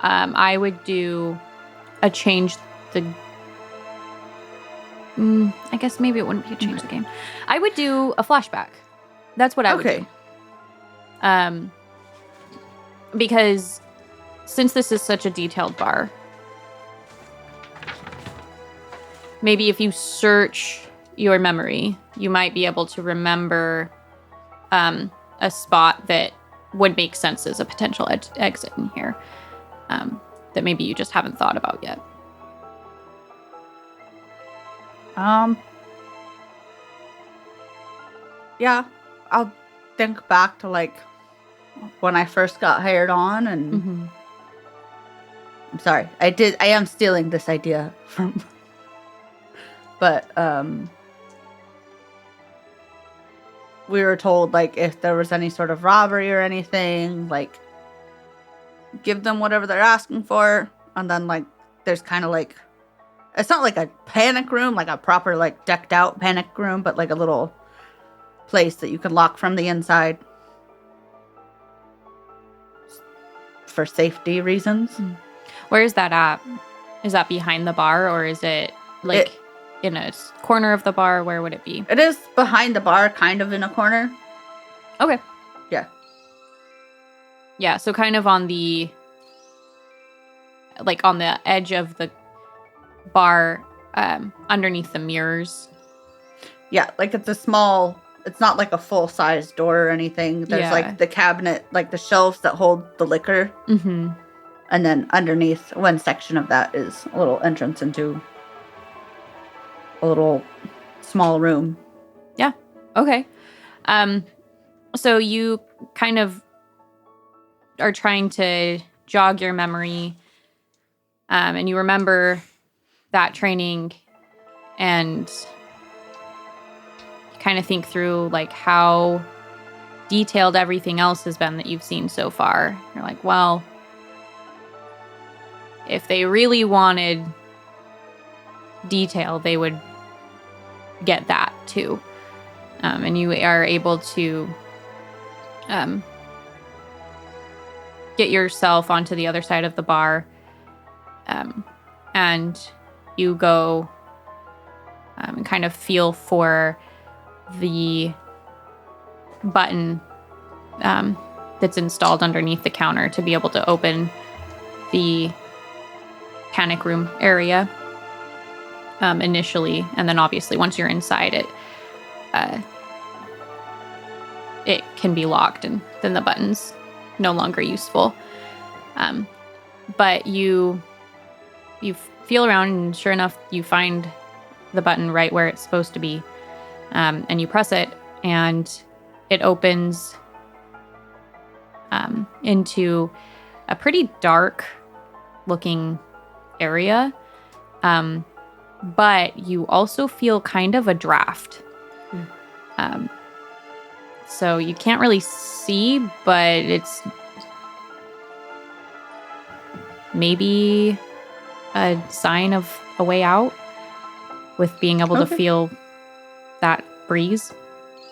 I would do a change the. I guess maybe it wouldn't be a change the game. I would do a flashback. That's what I would do. Because since this is such a detailed bar, maybe if you search your memory, you might be able to remember a spot that would make sense as a potential exit in here that maybe you just haven't thought about yet. Yeah, I'll think back to like when I first got hired on, and Mm-hmm. I'm sorry, I am stealing this idea from, but we were told like if there was any sort of robbery or anything, like give them whatever they're asking for, and then like there's kind of like, it's not like a panic room, like a proper like decked out panic room, but like a little place that you can lock from the inside for safety reasons. Where is that at? Is that behind the bar, or is it like in a corner of the bar? Where would it be? It is behind the bar, kind of in a corner. Okay. Yeah. Yeah, so kind of on the edge of the bar, underneath the mirrors. Yeah, like it's not like a full-size door or anything. There's Yeah. like the cabinet, like the shelves that hold the liquor. Mm-hmm. And then underneath one section of that is a little entrance into a little small room. Yeah. Okay. So you kind of are trying to jog your memory, and you remember that training, and you kind of think through like how detailed everything else has been that you've seen so far. You're like, well, if they really wanted detail, they would get that too. And you are able to get yourself onto the other side of the bar, and you go and kind of feel for the button that's installed underneath the counter to be able to open the panic room area initially, and then obviously once you're inside it can be locked, and then the button's no longer useful. But you feel around, and sure enough, you find the button right where it's supposed to be, and you press it, and it opens into a pretty dark looking area, but you also feel kind of a draft. So you can't really see, but it's maybe a sign of a way out with being able to feel that breeze.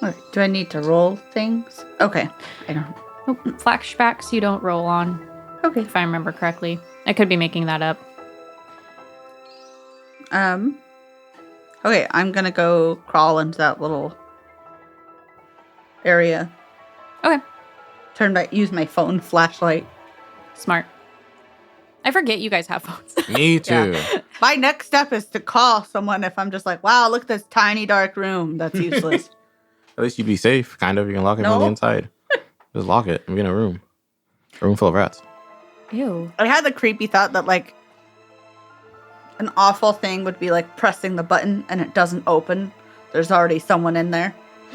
Okay. Do I need to roll things? Okay. I don't. Nope. Flashbacks you don't roll on, Okay. if I remember correctly. I could be making that up. Okay, I'm gonna go crawl into that little area. Okay. Use my phone flashlight. Smart. I forget you guys have phones. Me too. Yeah. My next step is to call someone if I'm just like, wow, look at this tiny dark room. That's useless. At least you'd be safe, kind of. You can lock it from the No. inside. Just lock it and be in a room. A room full of rats. Ew. I had the creepy thought that like an awful thing would be like pressing the button and it doesn't open. There's already someone in there.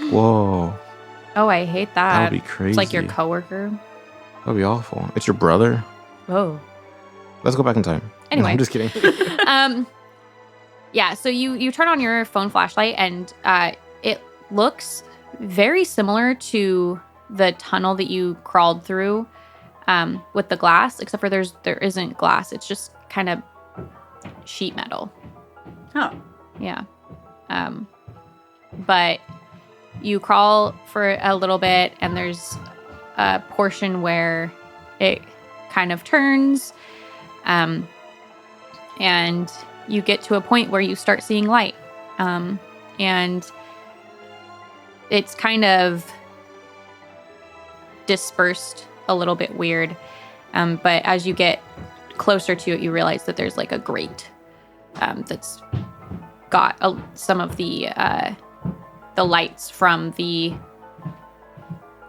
Whoa. Oh, I hate that. That would be crazy. It's like your coworker. That would be awful. It's your brother. Whoa. Let's go back in time. Anyway. No, I'm just kidding. Yeah, so you turn on your phone flashlight, and it looks very similar to the tunnel that you crawled through with the glass, except for there isn't glass. It's just kind of sheet metal. Oh. Yeah. But you crawl for a little bit, and there's a portion where it kind of turns, and you get to a point where you start seeing light. And it's kind of dispersed a little bit weird. But as you get closer to it, you realize that there's like a grate that's got some of the lights from the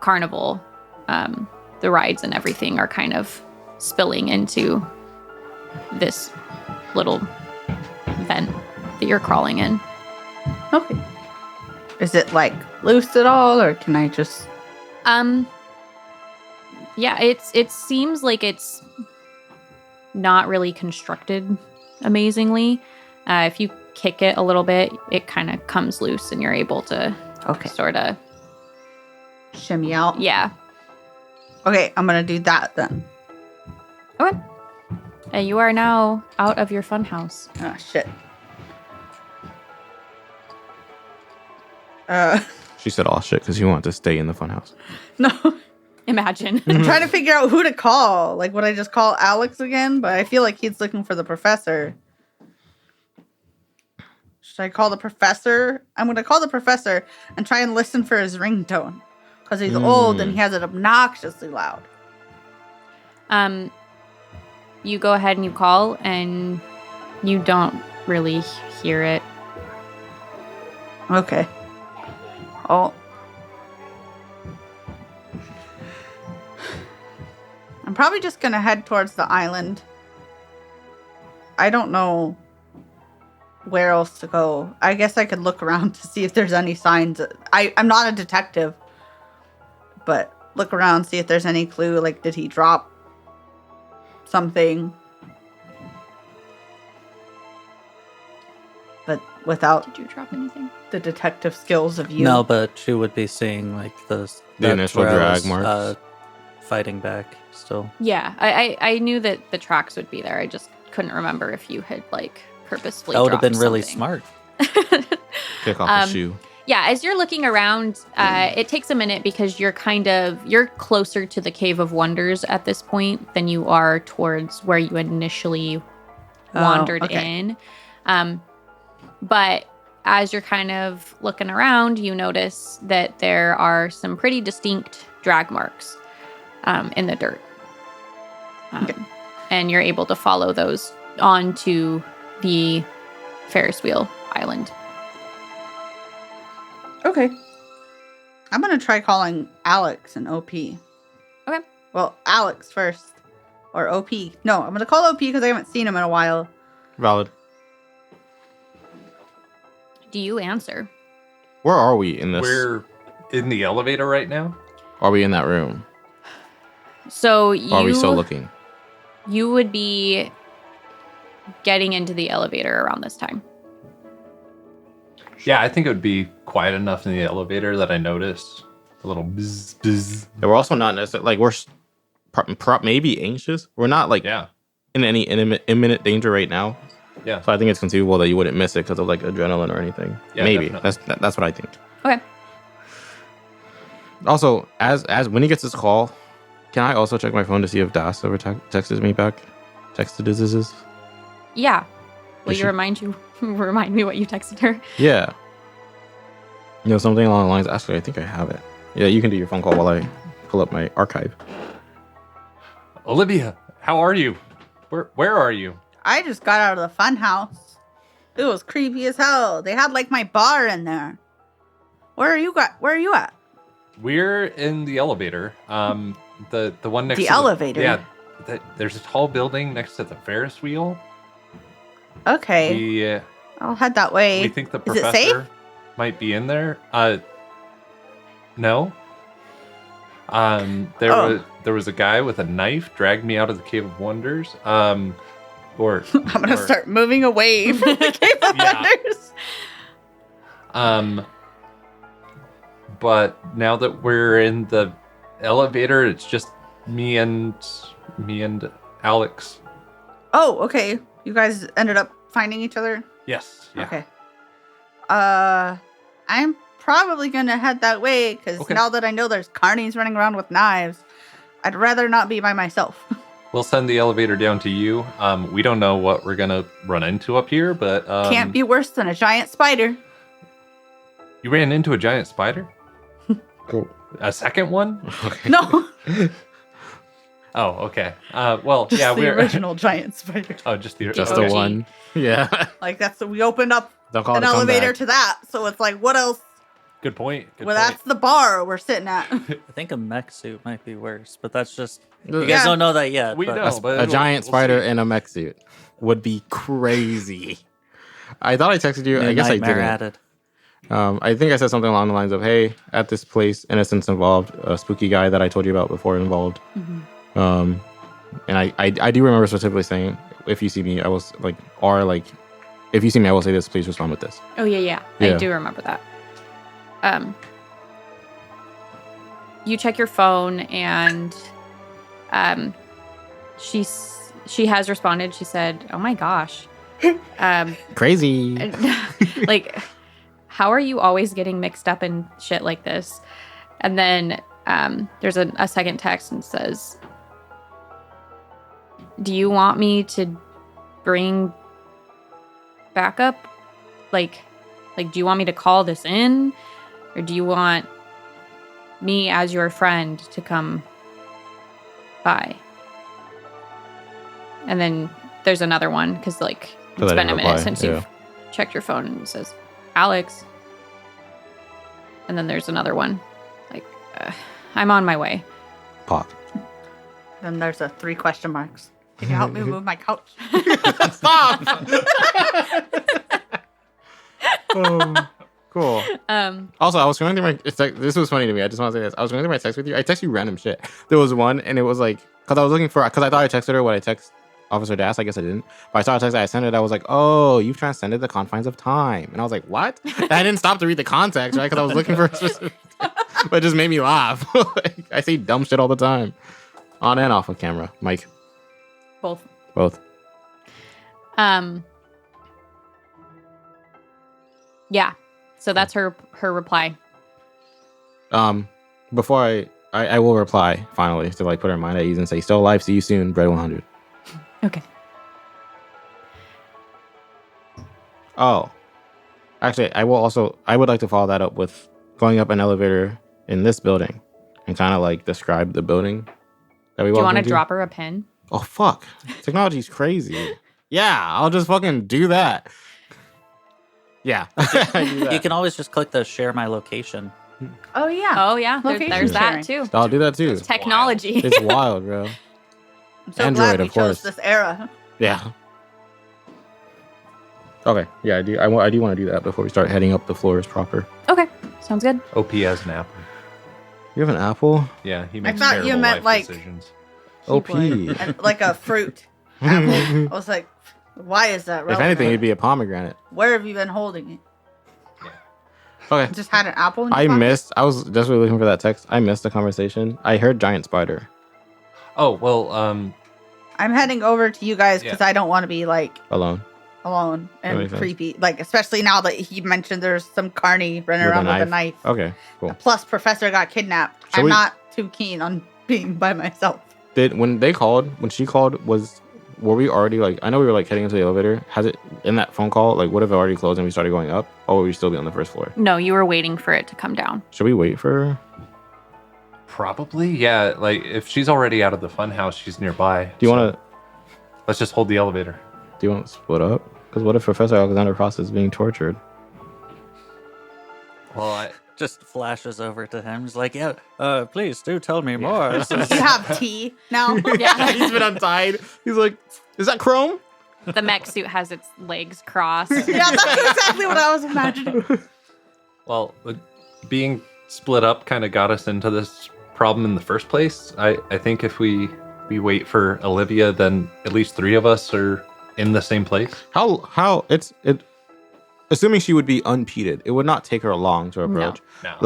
carnival. The rides and everything are kind of spilling into this little vent that you're crawling in. Okay. Is it like loose at all, or can I just? Yeah, it seems like it's not really constructed amazingly. If you kick it a little bit, it kind of comes loose and you're able to sort of shimmy out. Yeah. Okay, I'm gonna do that then. Okay. You are now out of your funhouse. Oh shit. She said all shit because you want to stay in the funhouse. No. Imagine. I'm trying to figure out who to call. Like, would I just call Alex again? But I feel like he's looking for the professor. Should I call the professor? I'm going to call the professor and try and listen for his ringtone. Because he's old and he has it obnoxiously loud. You go ahead and you call, and you don't really hear it. Okay. Oh. I'm probably just going to head towards the island. I don't know where else to go. I guess I could look around to see if there's any signs. I'm not a detective, but look around, see if there's any clue. Like, did he drop something? But without Did you drop anything? the detective skills of you. No, but she would be seeing like the initial drag marks. Fighting back still. Yeah, I knew that the tracks would be there. I just couldn't remember if you had like purposefully. That would have dropped been really something. smart. Kick off the shoe. Yeah, as you're looking around, it takes a minute because you're closer to the Cave of Wonders at this point than you are towards where you initially wandered in. But as you're kind of looking around, you notice that there are some pretty distinct drag marks in the dirt. And you're able to follow those onto the Ferris wheel island. Okay. I'm going to try calling Alex and OP. Okay. Well, Alex first. Or OP. No, I'm going to call OP because I haven't seen him in a while. Valid. Do you answer? Where are we in this? We're in the elevator right now. Are we in that room? So Or are we still looking? You would be getting into the elevator around this time. Yeah, I think it would be quiet enough in the elevator that I noticed a little buzz, buzz. And we're also not necessarily like we're maybe anxious. We're not like in any imminent danger right now. Yeah. So I think it's conceivable that you wouldn't miss it because of like adrenaline or anything. Yeah, maybe definitely. that's what I think. Okay. Also, as when he gets this call, can I also check my phone to see if Das ever texted me back? Texted this? Yeah. Will Is you remind me what you texted her? Yeah. You know, something along the lines. Actually, I think I have it. Yeah, you can do your phone call while I pull up my archive. Olivia, how are you? Where are you? I just got out of the fun house. It was creepy as hell. They had like my bar in there. Where are you at? We're in the elevator. The one next The to elevator? Yeah. There's a tall building next to the Ferris wheel. Okay. I'll head that way. We think the Is it professor safe? might be in there. No. There was a guy with a knife dragged me out of the Cave of Wonders. I'm gonna start moving away from the Cave of Wonders. But now that we're in the elevator, it's just me and Alex. Oh, okay. You guys ended up finding each other? Yes. Yeah. Okay. I'm probably gonna head that way because now that I know there's carnies running around with knives, I'd rather not be by myself. We'll send the elevator down to you. We don't know what we're gonna run into up here, but Can't be worse than a giant spider. You ran into a giant spider? Cool. A second one? No, Oh, okay. Well, just yeah, the we're original giant spider. Oh, just the Just okay. the one. Yeah. Like we opened up Don't call an it a elevator comeback. to that, so it's like, what else? Good point. That's the bar we're sitting at. I think a mech suit might be worse, but that's just you Yeah. guys don't know that yet. We but know, but A giant we'll spider see. in a mech suit would be crazy. I thought I texted you. New I guess I nightmare didn't. added. I think I said something along the lines of, "Hey, at this place, innocence involved. A spooky guy that I told you about before involved." And I do remember specifically saying, "If you see me, I will like, or like, if you see me, I will say this. Please respond with this." Oh yeah. I do remember that. You check your phone and she has responded. She said, "Oh my gosh." Crazy. Like, how are you always getting mixed up in shit like this? And then there's a second text and says, "Do you want me to bring backup? Like, do you want me to call this in? Or do you want me as your friend to come by?" And then there's another one because like So it's they been a didn't minute reply, since you've checked your phone, and it says Alex. And then there's another one like I'm on my way. Pop. Then there's a 3 question marks. Can you help me move my couch? Stop. Cool. Also, I was going through my. It's like this was funny to me. I just want to say this. I was going through my text with you. I text you random shit. There was one, and it was like because I was looking for because I thought I texted her what I text Officer Das. I guess I didn't. But I saw a text that I sent it. I was like, "Oh, you've transcended the confines of time," and I was like, "What?" I didn't stop to read the context, right? Because I was looking for a specific. But it just made me laugh. Like, I say dumb shit all the time, on and off of camera. Mike, Both. Yeah. So that's her reply. Before I will reply finally to like put her mind at ease and say, "Still alive. See you soon. Bread 100." Okay. Oh, actually, I would like to follow that up with going up an elevator in this building and kind of like describe the building that we Do you walked want to into. drop her a pin? Oh, fuck. Technology's crazy. Yeah, I'll just fucking do that. Yeah. I do that. You can always just click the share my location. Oh yeah. Oh yeah, Location there's sharing. that too. I'll do that too. Technology. It's wild, bro. I'm so Android, glad we of course. chose this era. Yeah. Okay. Yeah, I do. I do want to do that before we start heading up the floors proper. Okay, sounds good. OP has an apple. You have an apple? Yeah, he makes thought you terrible meant, life like- decisions. OP. And like a fruit. Apple. I was like, why is that If relevant? anything, it'd be a pomegranate. Where have you been holding it? Okay. Just had an apple in your I pocket? missed. I was desperately looking for that text. I missed the conversation. I heard giant spider Oh well, I'm heading over to you guys because Yeah. I don't want to be like alone alone and makes sense. creepy. Like especially now that he mentioned there's some carny running With a around with a knife. Okay, cool. Plus, Professor got kidnapped. Shall I'm we- not too keen on being by myself. When she called, were we already like? I know we were like heading into the elevator. Has it in that phone call? Like, would have it already closed and we started going up, or would we still be on the first floor? No, you were waiting for it to come down. Should we wait for her? probably yeah. Like if she's already out of the fun house, she's nearby. Do you want to? Let's just hold the elevator. Do you want to split up? Because what if Professor Alexander Frost is being tortured? Well, I just flashes over to him. He's like, "Yeah, please do tell me more." This is- You have tea now. Yeah. He's been untied. He's like, "Is that Chrome?" The mech suit has its legs crossed. Yeah, that's exactly what I was imagining. Well, being split up kind of got us into this problem in the first place. I think if we wait for Olivia, then at least 3 of us are in the same place. How it assuming she would be unpeated, it would not take her long to approach. No.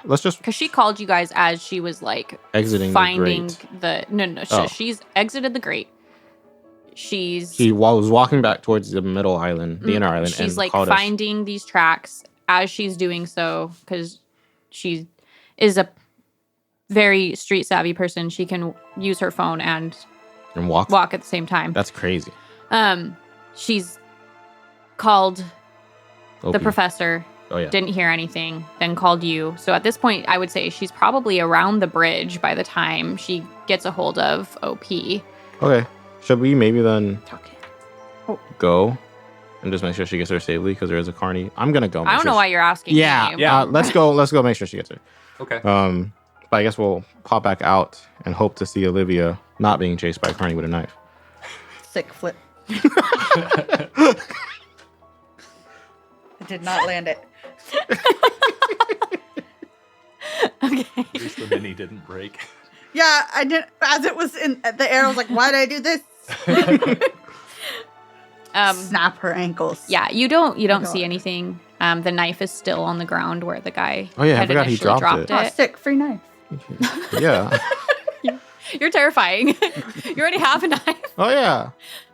Let's just Because she called you guys as she was like exiting finding the grate. no. Oh. She's exited the grate. She's She was walking back towards the middle island, the inner island, she's and like called us. finding these tracks as she's doing so because she is a very street savvy person. She can use her phone and and walk. walk at the same time. That's crazy. She's called the OP. professor, Oh yeah. didn't hear anything, then called you. So at this point, I would say she's probably around the bridge by the time she gets a hold of OP. Okay. Should we maybe then Oh. go and just make sure she gets there safely because there is a carny? I'm gonna go. I don't know why you're asking. Yeah. me. Yeah. Let's go. Let's go. Make sure she gets there. Okay. But I guess we'll pop back out and hope to see Olivia not being chased by a carny with a knife. Sick flip. I did not land it. Okay. At least the mini didn't break. Yeah, I did. As it was in the air, I was like, "Why did I do this?" Snap her ankles. Yeah, you don't God. see anything. The knife is still on the ground where the guy Oh, yeah, I had forgot he initially dropped it. Oh, sick, free knife. Yeah. You're terrifying. You already have a knife. Oh yeah.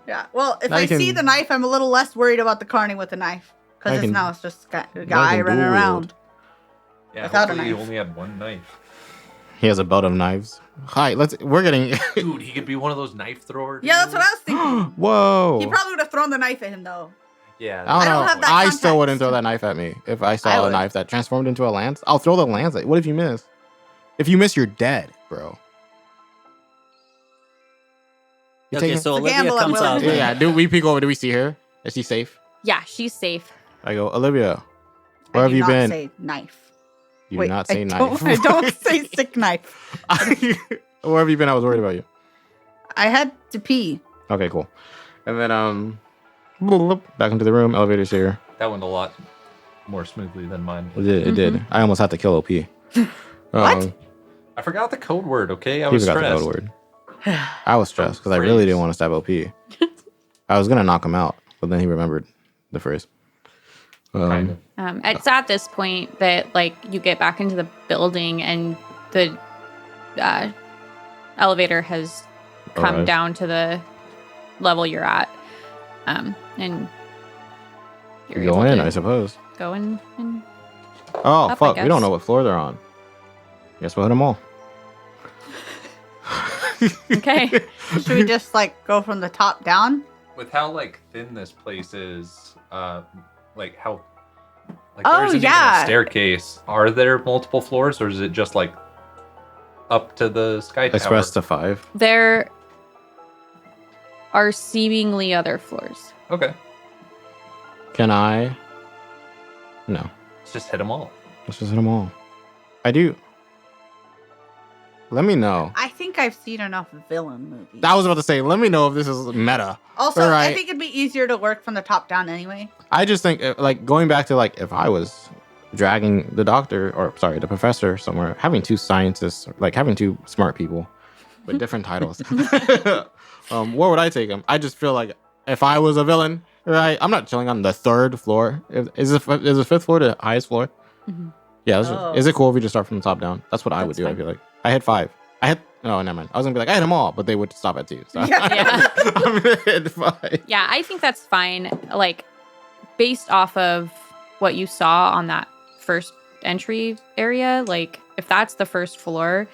Yeah. Well, if Now I you see can- the knife, I'm a little less worried about the carney with the knife Now you because can- now it's just a now you guy can running dual around. wield. Yeah, Without a hopefully you knife. only had one knife. He has a belt of knives. Hi, we're getting. Dude, he could be one of those knife throwers. Yeah, that's what I was thinking. Whoa. He probably would have thrown the knife at him though. Yeah. I I don't don't know. have that I still wouldn't context. throw that knife at me if I I saw a would. knife that transformed into a lance. I'll throw the lance at you. What if you miss? If you miss, you're dead, bro. You Okay, taking- so It's a Olivia gamble, I'm comes willing out. to Yeah, yeah. Do we peek over? Do we see her? Is she safe? Yeah, she's safe. I go, Olivia. Where I have do you not been? Say knife. You Wait, do not I say don't- knife. I don't say sick knife. Where have you been? I was worried about you. I had to pee. Okay, cool. And then back into the room. Elevator's here. That went a lot more smoothly than mine. It did. It did. I almost had to kill OP. What? I forgot the code word, okay? I He was forgot stressed. the code word. I was stressed because I really didn't want to stab OP. I was gonna knock him out, but then he remembered the phrase. Kind of. It's at this point that like you get back into the building and the elevator has come Arrived. down to the level you're at, and you're You go able in, to I suppose. go in and Oh Up, I fuck! We don't guess. know what floor they're on. Guess we'll hit them all. okay. Should we just like go from the top down? With how like thin this place is, like how like Oh, there isn't even yeah. a staircase. Are there multiple floors, or is it just like up to the sky tower? Express to 5. There are seemingly other floors. Okay, Can I? No. let's just hit them all. Let's just hit them all. I do. Let me know. I think I've seen enough villain movies. I was about to say, let me know if this is meta. Also, Alright. I think it'd be easier to work from the top down anyway. I just think, like, going back to, like, if I was dragging the doctor, or sorry, the professor somewhere, having two scientists, like, having two smart people with different titles, where would I take them? I just feel like if I was a villain, right, I'm not chilling on the 3rd floor. Is the 5th floor the highest floor? Mhm. Yeah. Oh. Is it cool if we just start from the top down? That's what I would That's do. fine. I'd be like, I hit 5. I hit, no, never mind. I was gonna be like, I hit them all, but they would stop at 2. So Yeah. I'm gonna hit 5. Yeah, I think that's fine. Like, based off of what you saw on that first entry area, like, if that's the first floor,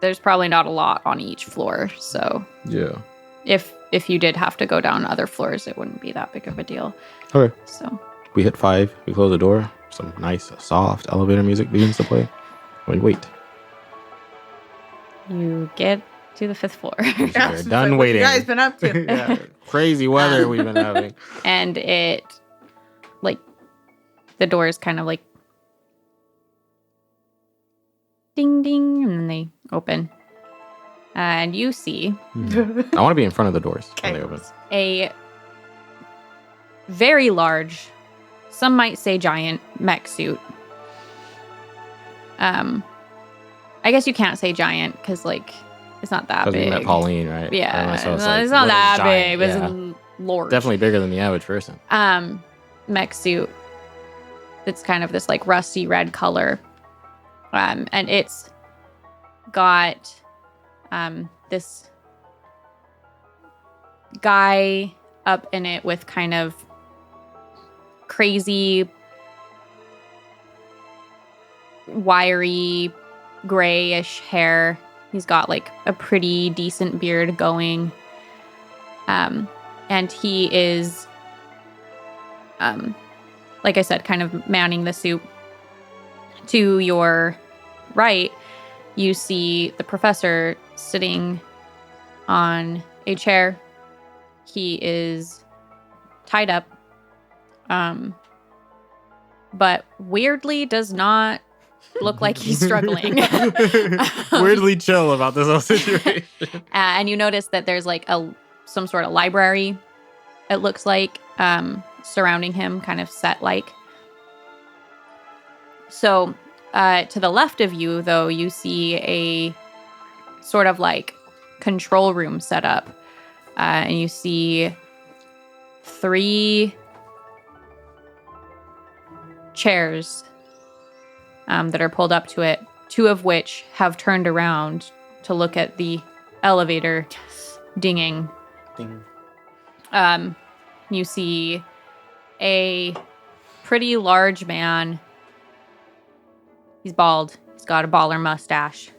there's probably not a lot on each floor. So Yeah. if you did have to go down other floors, it wouldn't be that big of a deal. Okay. So We hit 5. We close the door. Some nice, soft elevator music begins to play. Wait. you get to the 5th floor. Yeah, We're it's done like, what waiting. you guys been up to? Yeah, crazy weather we've been having. And it, like, the doors kind of like ding ding, and then they open. And you see I want to be in front of the doors when they open. a very large, some might say giant mech suit. I guess you can't say giant because, like, it's not that Because we big. met Pauline, right? Yeah, And so it's, like, not what is that giant? big, but Yeah. it's large. Definitely bigger than the average person. Mech suit. It's kind of this like rusty red color. And it's got this guy up in it with kind of crazy wiry grayish hair. He's got like a pretty decent beard going. And he is like I said, kind of manning the suit. To your right, you see the professor sitting on a chair. He is tied up, but weirdly does not look like he's struggling. Weirdly chill about this whole situation. And you notice that there's like some sort of library, it looks like, surrounding him, kind of set-like. So to the left of you, though, you see a sort of like control room set up. And you see 3 chairs that are pulled up to it, 2 of which have turned around to look at the elevator dinging. Ding. You see a pretty large man. He's bald. He's got a baller mustache.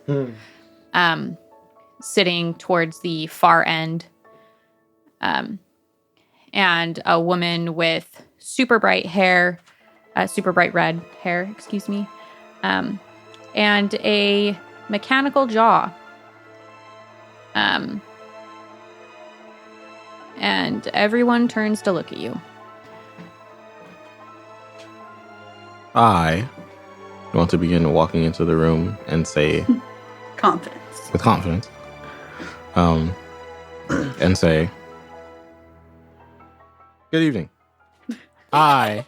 Sitting towards the far end. And a woman with super bright red hair, excuse me. And a mechanical jaw. And everyone turns to look at you. I want to begin walking into the room and say, Confidence. with confidence, and say, good evening. I'm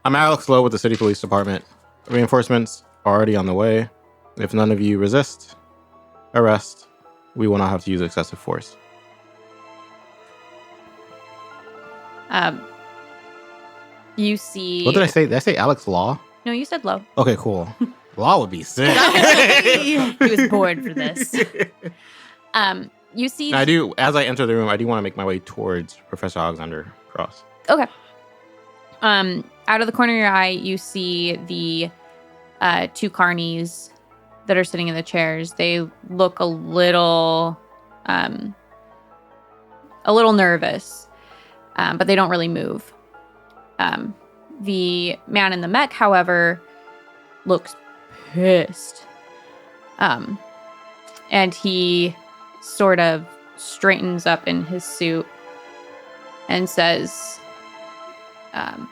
Alex Lowe with the City Police Department. Reinforcements are already on the way. If none of you resist arrest, we will not have to use excessive force. You see... What did I say? Did I say Alex Law? No, you said low. Okay, cool. Law would be sick. He was bored for this. You see... I do, as I enter the room, I do want to make my way towards Professor Alexander Cross. Okay. Out of the corner of your eye, you see the 2 carnies that are sitting in the chairs. They look a little nervous, but they don't really move. The man in the mech, however, looks pissed. And he sort of straightens up in his suit and says, kind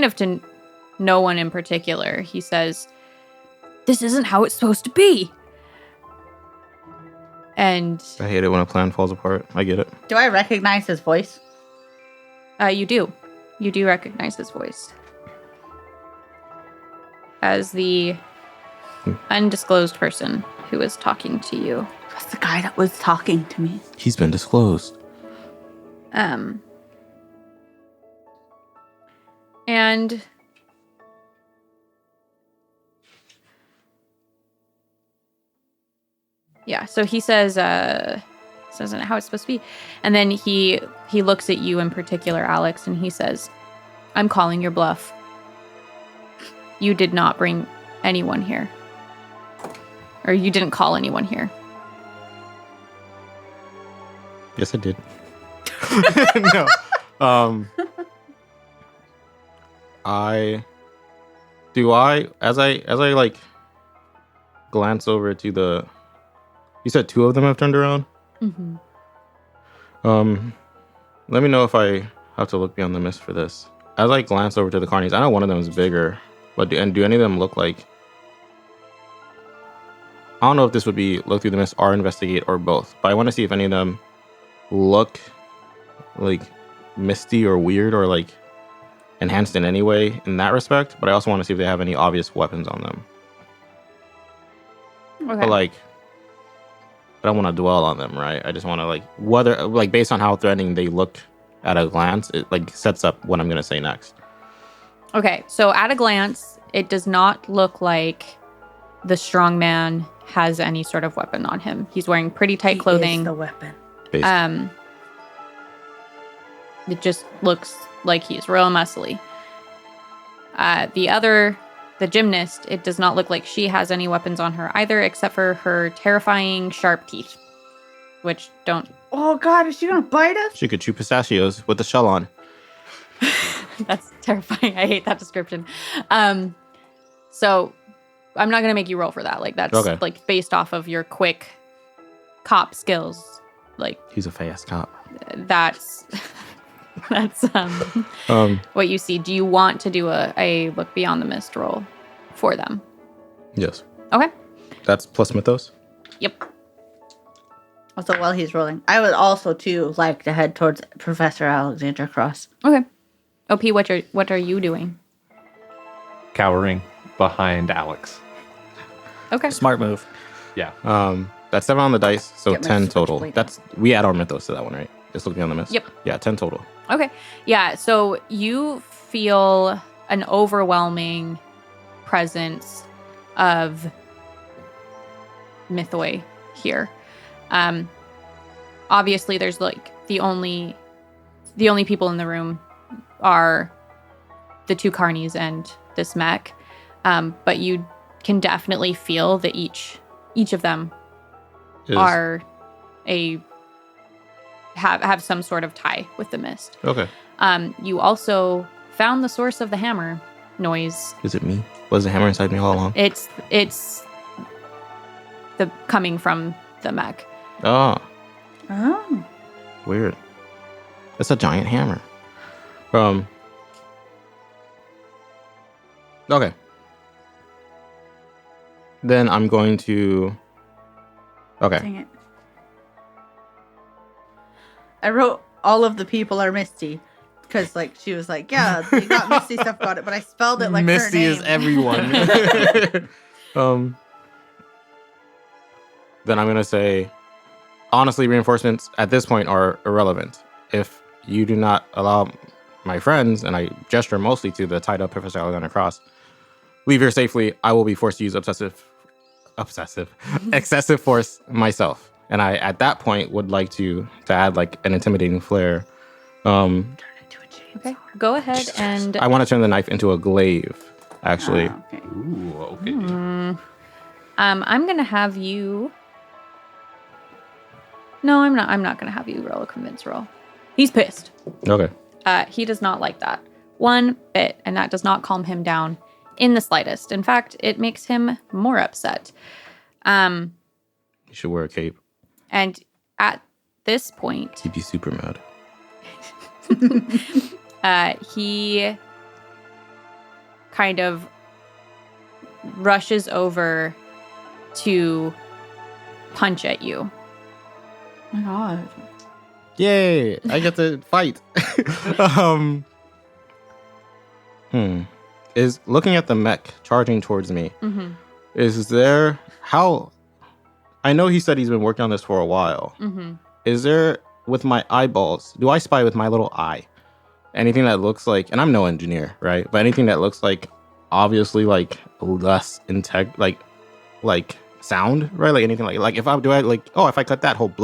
of to no one in particular, he says, "This isn't how it's supposed to be." And I hate it when a plan falls apart. I get it. Do I recognize his voice? you do recognize his voice as the undisclosed person who is talking to you. That's the guy that was talking to me. He's been disclosed. And yeah, so he says, this isn't how it's supposed to be. And then he looks at you in particular, Alex, and he says, "I'm calling your bluff. You did not bring anyone here. Or you didn't call anyone here." Yes, I did. No. As I like glance over to the, you said 2 of them have turned around? Mm-hmm. Let me know if I have to look beyond the mist for this. As I glance over to the carnies, I know one of them is bigger, but do any of them look like, I don't know if this would be look through the mist or investigate or both, but I want to see if any of them look like misty or weird or like enhanced in any way in that respect, but I also want to see if they have any obvious weapons on them. Okay. But I don't want to dwell on them, right? I just want to whether based on how threatening they look at a glance, it sets up what I'm going to say next. Okay, so at a glance, it does not look like the strong man has any sort of weapon on him. He's wearing pretty tight clothing. He is the weapon. Basically. It just looks like he's real muscly. The gymnast, it does not look like she has any weapons on her either, except for her terrifying sharp teeth, which don't... Oh God, is she gonna bite us? She could chew pistachios with the shell on. That's terrifying. I hate that description. So I'm not gonna make you roll for that. That's okay. Based off of your quick cop skills. He's a fast cop. That's what you see. Do you want to do a look beyond the mist roll for them? Yes. Okay. That's plus mythos? Yep. Also, while he's rolling, I would also too like to head towards Professor Alexander Cross. Okay. OP, what are you doing? Cowering behind Alex. Okay. Smart move. Yeah. That's 7 on the dice, so Get my 10 total. switchblade. That's we add our mythos to that one, right? Just looking on the mist. Yep. Yeah, 10 total. Okay. Yeah, so you feel an overwhelming presence of Mythoi here. Obviously there's like the only people in the room are the 2 carnies and this mech. But you can definitely feel that each of them are have some sort of tie with the mist. Okay. You also found the source of the hammer noise. Is it me? Was the hammer inside me all along? It's the coming from the mech. Oh, Oh. weird. It's a giant hammer. Okay. Then I'm going to. Okay. Dang it. I wrote all of the people are Misty. Because, like, she was like, yeah, you got Misty stuff about it, but I spelled it like Misty her name. is everyone. Then I'm gonna say, honestly, reinforcements at this point are irrelevant. If you do not allow my friends, and I gesture mostly to the tied up Professor Alexander Cross, leave here safely, I will be forced to use excessive force myself. And I, at that point, would like to add like an intimidating flair. Okay. Go ahead and I want to turn the knife into a glaive, actually. Ah, okay. Ooh, okay. I'm gonna have you. No, I'm not. I'm not gonna have you roll a convince roll. He's pissed. Okay. He does not like that one bit, and that does not calm him down in the slightest. In fact, it makes him more upset. You should wear a cape. And at this point, He'd be super mad. he kind of rushes over to punch at you. Oh my god. Yay! I get to fight. Is looking at the mech charging towards me. Mm-hmm. Is there how? I know he said he's been working on this for a while. Mm-hmm. Is there with my eyeballs? Do I spy with my little eye anything that looks like? And I'm no engineer, right? But anything that looks like obviously like less like sound, right? Like anything like if I do I like if I cut that whole not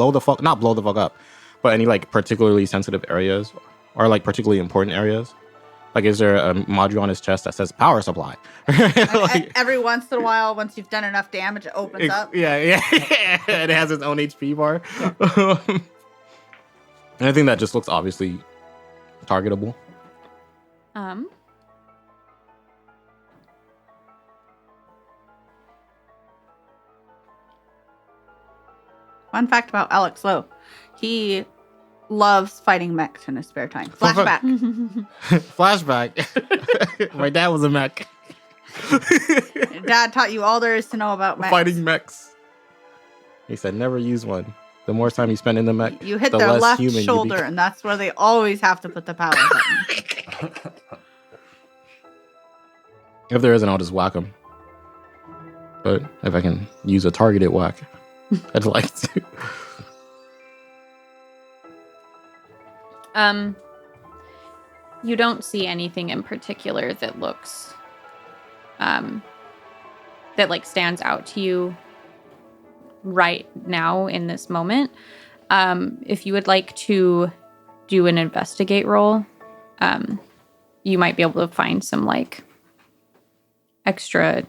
blow the fuck up, but any like particularly sensitive areas or like particularly important areas. Like, is there a module on his chest that says power supply? Like, every once in a while, once you've done enough damage, it opens up. Yeah. It has its own HP bar. And I think that just looks obviously targetable. Fun fact about Alex Lowe. He loves fighting mechs in his spare time. Flashback. Flashback. My dad was a mech. Your dad taught you all there is to know about mechs. Fighting mechs. He said, never use one. The more time you spend in the mech, You hit the their less left human you shoulder, become. and that's where they always have to put the power button. If there isn't, I'll just whack him. But if I can use a targeted whack, I'd like to. You don't see anything in particular that looks, that like stands out to you right now in this moment. If you would like to do an investigate roll, you might be able to find some like extra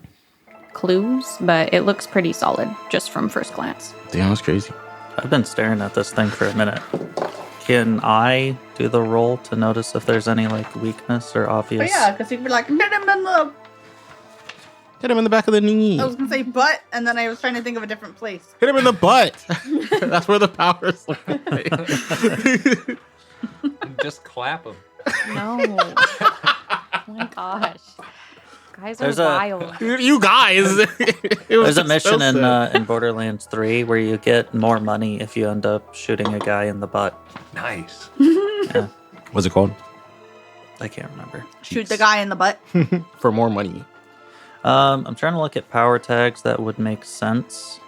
clues, but it looks pretty solid just from first glance. Damn, that's crazy. I've been staring at this thing for a minute. Can I do the roll to notice if there's any like weakness or obvious? But yeah, because you'd be like, hit him in the... Hit him in the back of the knee. I was going to say butt, and then I was trying to think of a different place. Hit him in the butt. That's where the power's Just clap him. No. Oh my gosh. Guys There's are a- wild. You guys. There's a mission in Borderlands 3 where you get more money if you end up shooting a guy in the butt. Nice. Yeah, What's it called? I can't remember. Shoot the guy in the butt. For more money. I'm trying to look at power tags that would make sense.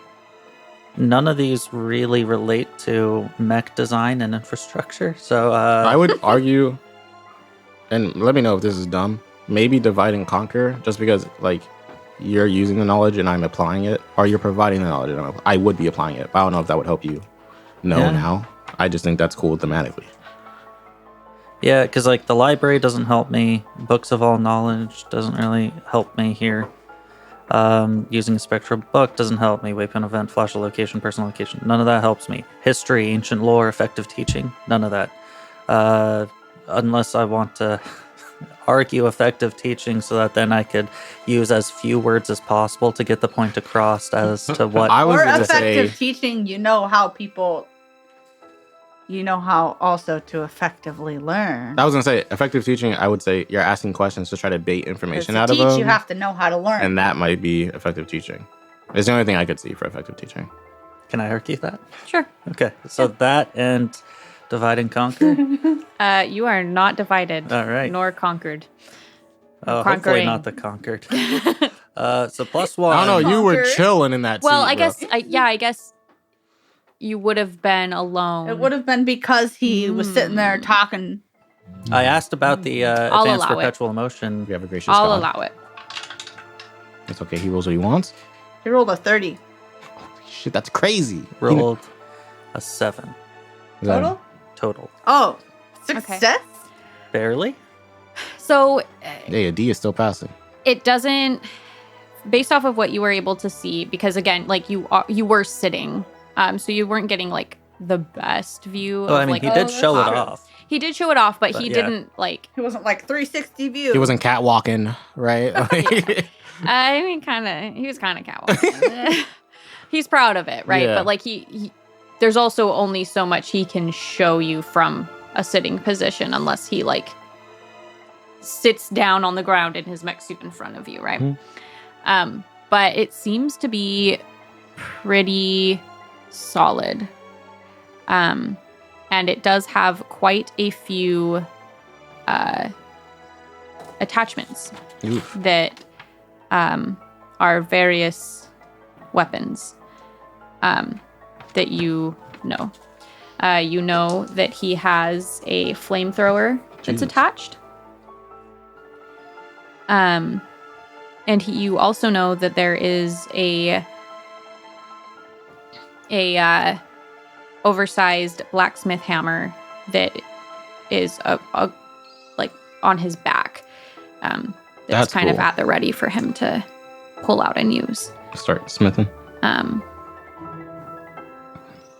None of these really relate to mech design and infrastructure. So I would argue, and let me know if this is dumb, maybe divide and conquer, just because like you're using the knowledge and I'm applying it, or you're providing the knowledge and I would be applying it. But I don't know if that would help you know Yeah. now. I just think that's cool thematically. yeah, because like the library doesn't help me. Books of all knowledge doesn't really help me here. Using a spectral book doesn't help me. Waypoint event, flash of location, personal location. None of that helps me. History, ancient lore, effective teaching. None of that. Unless I want to argue effective teaching so that then I could use as few words as possible to get the point across as to what. I was Or gonna effective say teaching, you know how also to effectively learn. I was gonna say effective teaching. I would say you're asking questions to try to bait information To out of teach, them, you have to know how to learn. and that might be effective teaching. It's the only thing I could see for effective teaching. Can I argue that? Sure. Okay, so that and divide and conquer. You are not divided. All right. Nor conquered. Hopefully Conquering. not the conquered. So +1. I don't know. You were Conquer. chilling in that. Well, seat, I bro. guess, I guess you would have been alone. It would have been because he was sitting there talking. I asked about the I'll advanced allow it. perpetual motion. We have a gracious I'll God. allow it. It's okay. He rolls what he wants. He rolled a 30 Shit, that's crazy. Rolled a 7 Is that- total. total. Oh, success. Barely. So Hey, a D is still passing. it doesn't, based off of what you were able to see, because again, like you were sitting, so you weren't getting like the best view. Oh, of, I mean, like, he did that's show it true. off. He did show it off, but he yeah. didn't like. He wasn't like 360 view. He wasn't catwalking, right? I mean, he was kind of catwalking. He's proud of it, right? Yeah. But like he, there's also only so much he can show you from a sitting position unless he like sits down on the ground in his mech suit in front of you, right? Mhm. But it seems to be pretty solid. And it does have quite a few attachments Oof. that are various weapons that you know. You know that he has a flamethrower that's Jesus. attached. And you also know that there is a oversized blacksmith hammer that is like on his back. That's kind of cool. at the ready for him to pull out and use. Start smithing.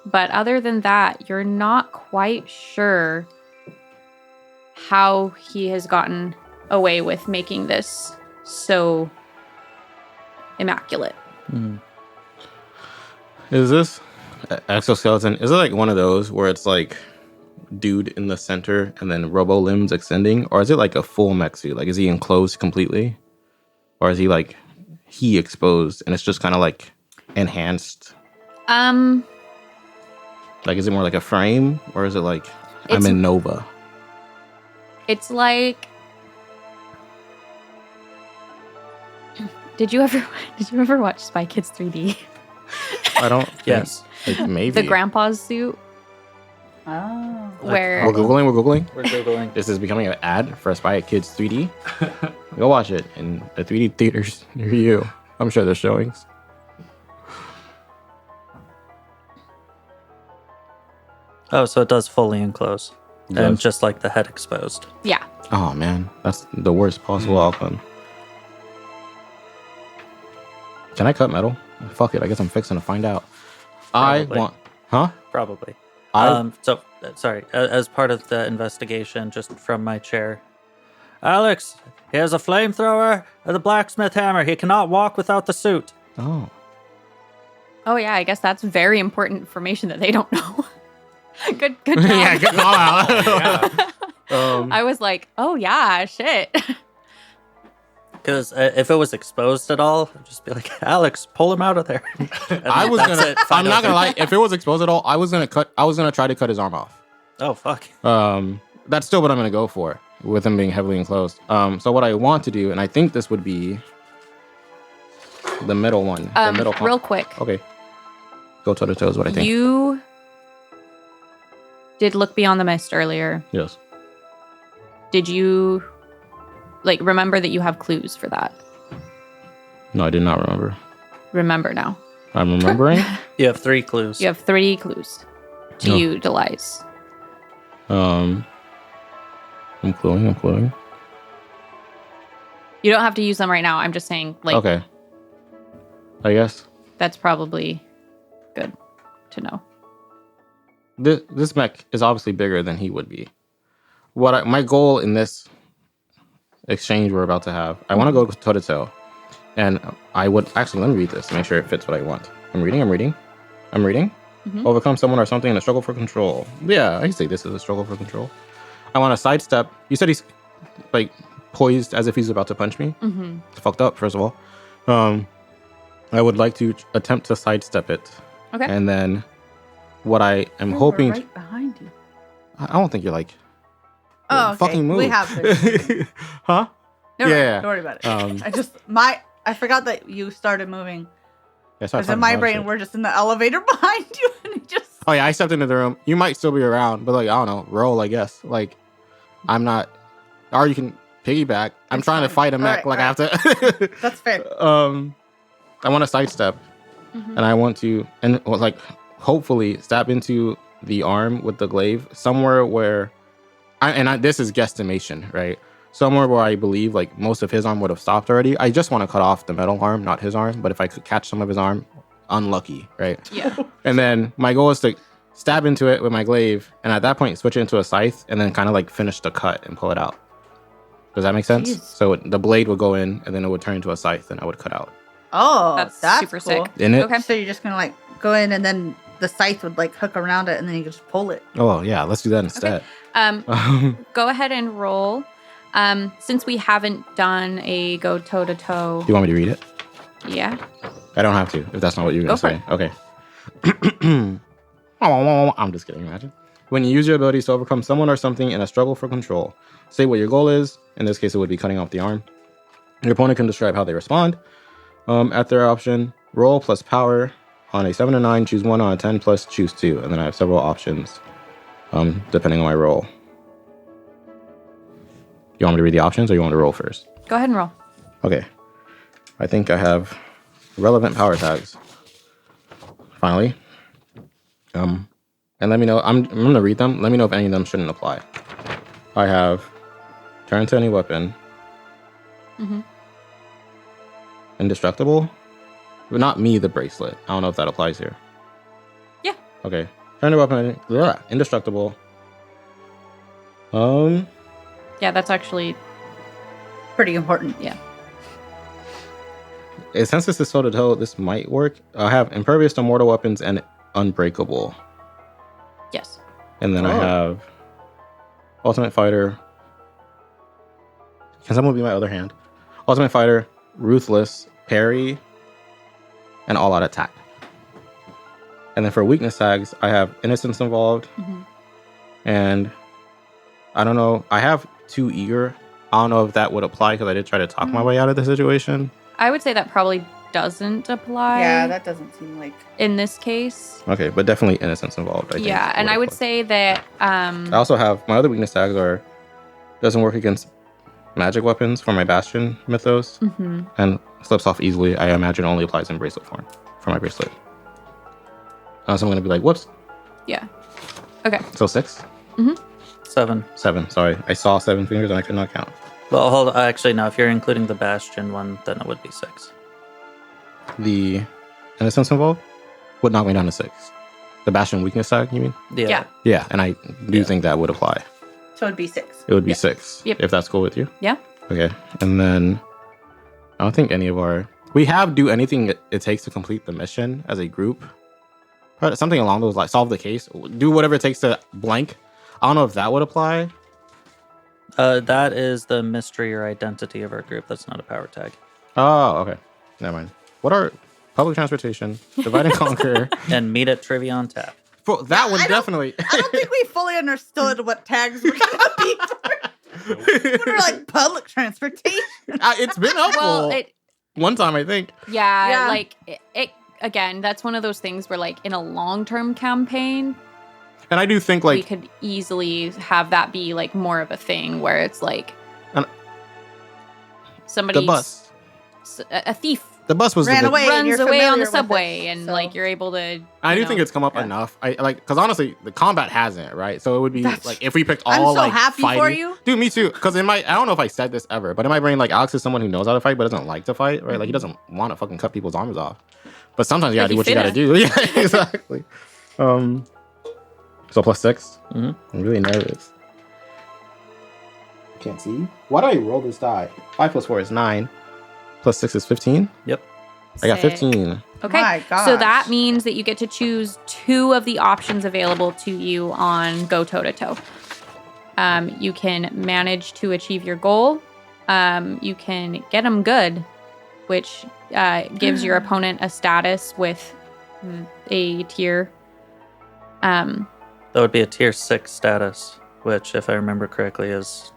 But other than that, you're not quite sure how he has gotten away with making this so immaculate. Hmm. Is this exoskeleton? Is it like one of those where it's like dude in the center and then robo limbs extending, or is it like a full mech suit? Like, is he enclosed completely, or is he like exposed and it's just kind of like enhanced? Like, is it more like a frame, or is it like I'm It's- in Nova? It's like, did you ever watch Spy Kids 3D? I don't. Yes. think- like maybe The grandpa's suit, Oh. where We're googling. We're googling. We're Googling. This is becoming an ad for Spy Kids 3D. Go watch it in the 3D theaters near you. I'm sure there's showings. Oh, so it does fully enclose. It And does. just like the head exposed. yeah, Oh man, that's the worst possible outcome. Can I cut metal? Fuck it. I guess I'm fixing to find out. Probably. I want. Huh? Probably. I. Sorry, as part of the investigation, just from my chair. Alex, he has a flamethrower and the blacksmith hammer. He cannot walk without the suit. Oh. oh yeah, I guess that's very important information that they don't know. good job. Yeah. Good call out. Yeah. I was like, oh yeah, shit. Because if it was exposed at all, I'd just be like, Alex, pull him out of there. And I was that's gonna. it, fight I'm not over. gonna lie. If it was exposed at all, I was gonna try to cut his arm off. Oh, fuck. That's still what I'm gonna go for with him being heavily enclosed. So what I want to do, and I think this would be the middle one. The middle Real quick. Okay. Go toe to toe is what I think. You did look beyond the mist earlier. Yes. Did you remember that you have clues for that? No, I did not remember. Remember now. I'm remembering. You have 3 clues. You have 3 clues to No. utilize. I'm cluing. You don't have to use them right now. I'm just saying, Okay. I guess that's probably good to know. this mech is obviously bigger than he would be. My goal in this exchange we're about to have, I want to go toe to toe, and I would actually let me read this to make sure it fits what I want. I'm reading. Mhm. Overcome someone or something in a struggle for control. Yeah, I say this is a struggle for control. I want to sidestep. You said he's like poised as if he's about to punch me. Mm-hmm. It's fucked up, first of all. I would like to attempt to sidestep it. Okay. And then what I am Oh, hoping... we're right behind you. I don't think you're like... Oh, okay. Fucking move. We have been. Huh? No, Yeah. don't worry about it. I forgot that you started moving. Yeah, so I Because in talked my about brain, shit. we're just in the elevator behind you, and it just. Oh yeah, I stepped into the room. You might still be around, but like, I don't know, roll, I guess. Like, I'm not... Or you can piggyback. I'm It's trying to fine. fight a mech. Alright, I have to... That's fair. I want to sidestep. Mm-hmm. And I want to, hopefully stab into the arm with the glaive somewhere where, this is guesstimation, right? Somewhere where I believe like most of his arm would have stopped already. I just want to cut off the metal arm, not his arm. But if I could catch some of his arm, unlucky, right? Yeah. And then my goal is to stab into it with my glaive, and at that point switch it into a scythe, and then kind of like finish the cut and pull it out. Does that make sense? Jeez. So the blade would go in, and then it would turn into a scythe, and I would cut out. Oh, That's that's super cool. sick. In it? Okay. So you're just gonna like go in, and then the scythe would like hook around it, and then you could just pull it. Oh yeah, let's do that instead. Go ahead and roll. Since we haven't done a go toe to toe. Do you want me to read it? Yeah. I don't have to, if that's not what you're going to say. Okay. I'm just kidding, imagine. When you use your abilities to overcome someone or something in a struggle for control, say what your goal is. In this case, it would be cutting off the arm. Your opponent can describe how they respond. At their option, roll plus power. On a 7 or 9, choose 1. On a 10 plus, choose 2. And then I have several options, depending on my roll. You want me to read the options, or you want to roll first? Go ahead and roll. Okay. I think I have relevant power tags. Finally. And let me know. I'm going to read them. Let me know if any of them shouldn't apply. I have turn to any weapon. Mm-hmm. Indestructible. But not me, the bracelet. I don't know if that applies here. Yeah. Okay. Turn to weapon. Indestructible. Yeah, that's actually Pretty important. yeah. Since this is toe to toe, this might work. I have impervious to mortal weapons and unbreakable. Yes. And then I Oh. have Ultimate Fighter. Can someone be my other hand? Ultimate Fighter, Ruthless, Parry, and All Out Attack. And then for weakness tags, I have Innocence involved. Mm-hmm. And I don't know. I have Too Eager. I don't know if that would apply because I did try to talk my way out of the situation. I would say that probably doesn't apply. Yeah, that doesn't seem like. in this case. Okay, but definitely Innocence involved. I think Yeah, and I would apply. say that I also have my other weakness tags are doesn't work against magic weapons for my Bastion mythos mhm. and slips off easily. I imagine only applies in bracelet form for my bracelet. So I'm gonna be like, whoops. Yeah. Okay. So 6, 7. 7. Sorry, I saw 7 fingers and I could not count. Well, hold on. Actually, no. If you're including the Bastion one, then it would be 6. The Innocence involved would knock me down to 6. The Bastion weakness tag, you mean? Yeah. Yeah, and I do Yeah. think that would apply. So it'd be 6. It would be Yeah. 6. Yep. If that's cool with you. Yeah. Okay. And then I don't think any of our we have do anything it takes to complete the mission as a group. But something along those like solve the case. Do whatever it takes to blank. I don't know if that would apply. That is the mystery or identity of our group. That's not a power tag. Oh, okay. Never mind. What are public transportation, divide and conquer? And meet at Trivia on Tap. For that one I don't- definitely. I don't think we fully understood what tags were gonna be. We were like public transportation. It's been helpful. Well, one time, I think. yeah. Yeah. Like it again. That's one of those things where, like, in a long-term campaign, And I do think, we like, could easily have that be like more of a thing where it's like And- somebody, the bus. a thief The bus was Ran the big, away. and runs you're away on familiar the with subway, it, and so- like you're able to. I do you think know, it's come up Yeah. enough. I like because honestly, the combat hasn't, right? So it would be That's- like if we picked all I'm so like happy fighting. for you. Dude, me too. Because in my, I don't know if I said this ever, but in my brain, like Alex is someone who knows how to fight but doesn't like to fight, right? Like he doesn't want to fucking cut people's arms off. But sometimes you gotta But do he what you gotta do. Yeah, exactly. So +6. Mhm. I'm really nervous. Can't see. Why do I roll this die? 5 + 4 is 9. +6 is 15. Yep. I got sick. 15. Okay, My so that gosh. means that you get to choose 2 of the options available to you on Go Toe to Toe. You can manage to achieve your goal. You can get them good, which gives your opponent a status with a tier. That would be a tier 6 status, which, if I remember correctly, is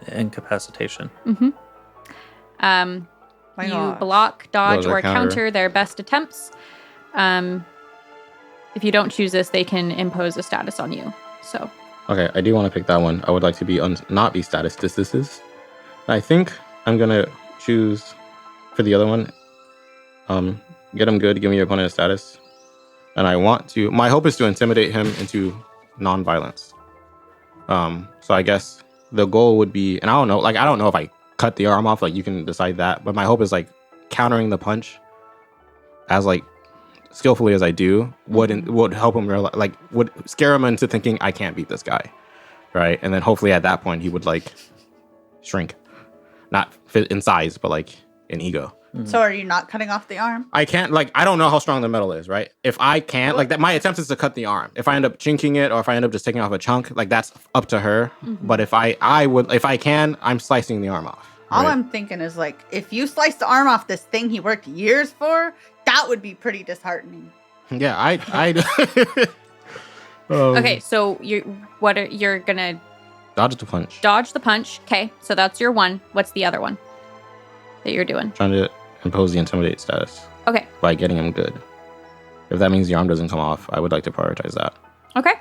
incapacitation. Mm-hmm. My You gosh. block, dodge, Those are or counter their best attempts. If you don't choose this, they can impose a status on you. So Okay, I do want to pick that one. I would like to be not be status distances. I think I'm gonna choose for the other one. Get him good. Give me your opponent a status. And I want to. My hope is to intimidate him into non-violence. So I guess the goal would be, and I don't know. Like I don't know if I cut the arm off. Like you can decide that. But my hope is like countering the punch as like skillfully as I do would help him realize, like would scare him into thinking I can't beat this guy, right? And then hopefully at that point he would like shrink, not fit in size, but like in ego. So are you not cutting off the arm? I can't like I don't know how strong the metal is, right? If I can't like that, my attempt is to cut the arm. If I end up chinking it, or if I end up just taking off a chunk, like that's up to her. But if I can, I'm slicing the arm off. All right? I'm thinking is like, if you slice the arm off this thing he worked years for, that would be pretty disheartening. Yeah, I okay, so you're gonna dodge the punch. dodge the punch. Okay, so that's your one. What's the other one that you're doing? Trying to impose the intimidate status Okay, by getting him good. If that means the arm doesn't come off, I would like to prioritize that. okay.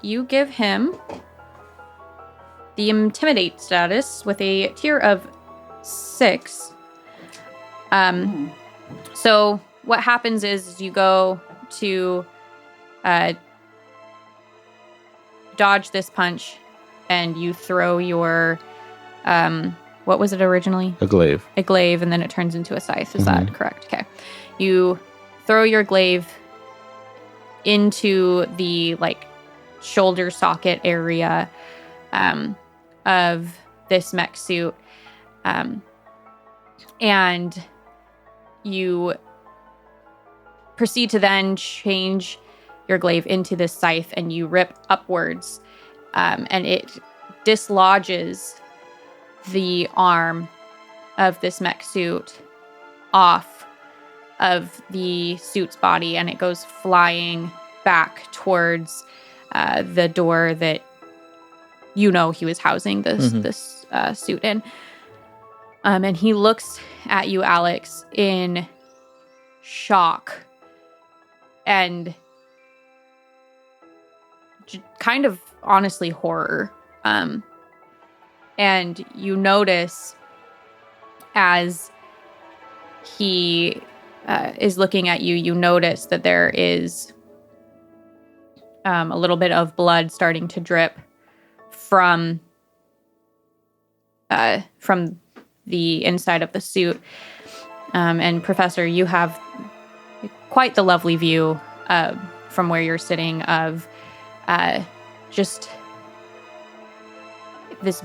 You give him the intimidate status with a tier of 6. So what happens is you go to dodge this punch, and you throw your what was it originally? A glaive. A glaive, and then it turns into a scythe. Is that correct? Okay. You throw your glaive into the like shoulder socket area of this mech suit, and you proceed to then change your glaive into this scythe, and you rip upwards, and it dislodges the arm of this mech suit off of the suit's body, and it goes flying back towards the door that he was housing this suit in. And he looks at you, Alex, in shock and kind of honestly horror. And you notice as he is looking at you, you notice that there is a little bit of blood starting to drip from the inside of the suit. And Professor, you have quite the lovely view from where you're sitting of just this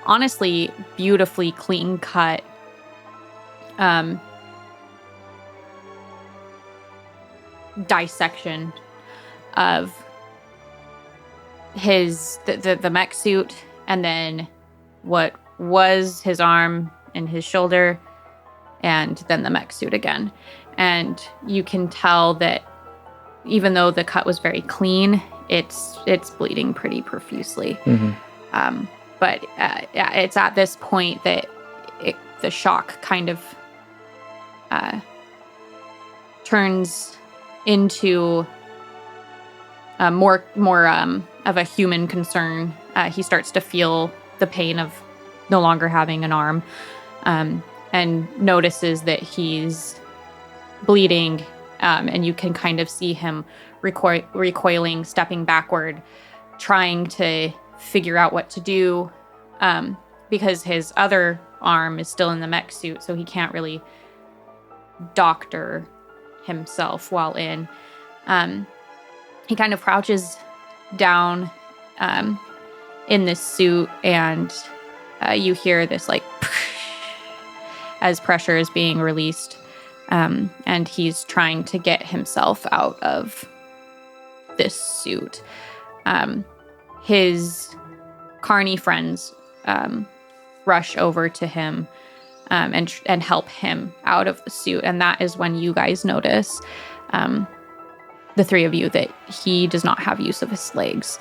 honestly beautifully clean cut dissection of the mech suit, and then what was his arm and his shoulder, and then the mech suit again. And you can tell that even though the cut was very clean, it's bleeding pretty profusely. But it's at this point that the shock kind of turns into more of a human concern. He starts to feel the pain of no longer having an arm, and notices that he's bleeding, and you can kind of see him recoiling, stepping backward, trying to figure out what to do, because his other arm is still in the mech suit, so he can't really doctor himself while in. He kind of crouches down in this suit, and you hear this like as pressure is being released, and he's trying to get himself out of this suit. His carny friends rush over to him and help him out of the suit, and that is when you guys notice, the three of you, that he does not have use of his legs.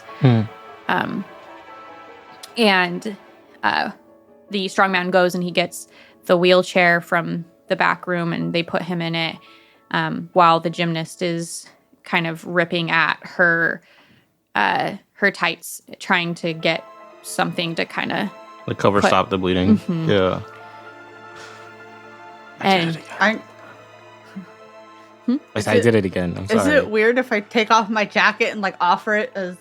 And the strongman goes and he gets the wheelchair from the back room, and they put him in it, while the gymnast is kind of ripping at her tights, trying to get something to kind of Like cover stop the bleeding. Yeah. And I did it again. I'm sorry. Is it weird if I take off my jacket and like offer it as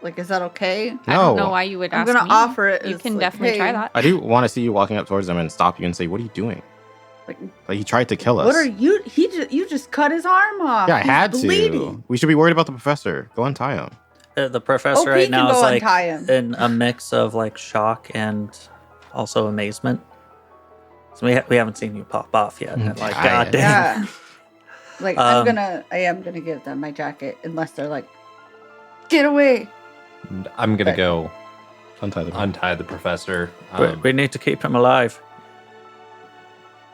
like, is that okay? No. I don't know why you would I'm ask gonna me. offer it. You as, can like, definitely hey, try that. I do want to see you walking up towards them and stop you and say, "What are you doing?" Like, Like he tried to kill us. what are you? You just cut his arm off. Yeah, I He's had bleeding. to. We should be worried about the professor. Go untie him. The professor OP right can now go is like untie him. in a mix of like shock and also amazement. So we haven't seen you pop off yet. And like, Yeah. goddamn. Yeah. Like I am gonna give them my jacket unless they're like, get away. I'm gonna go Untie the professor. We need to keep him alive.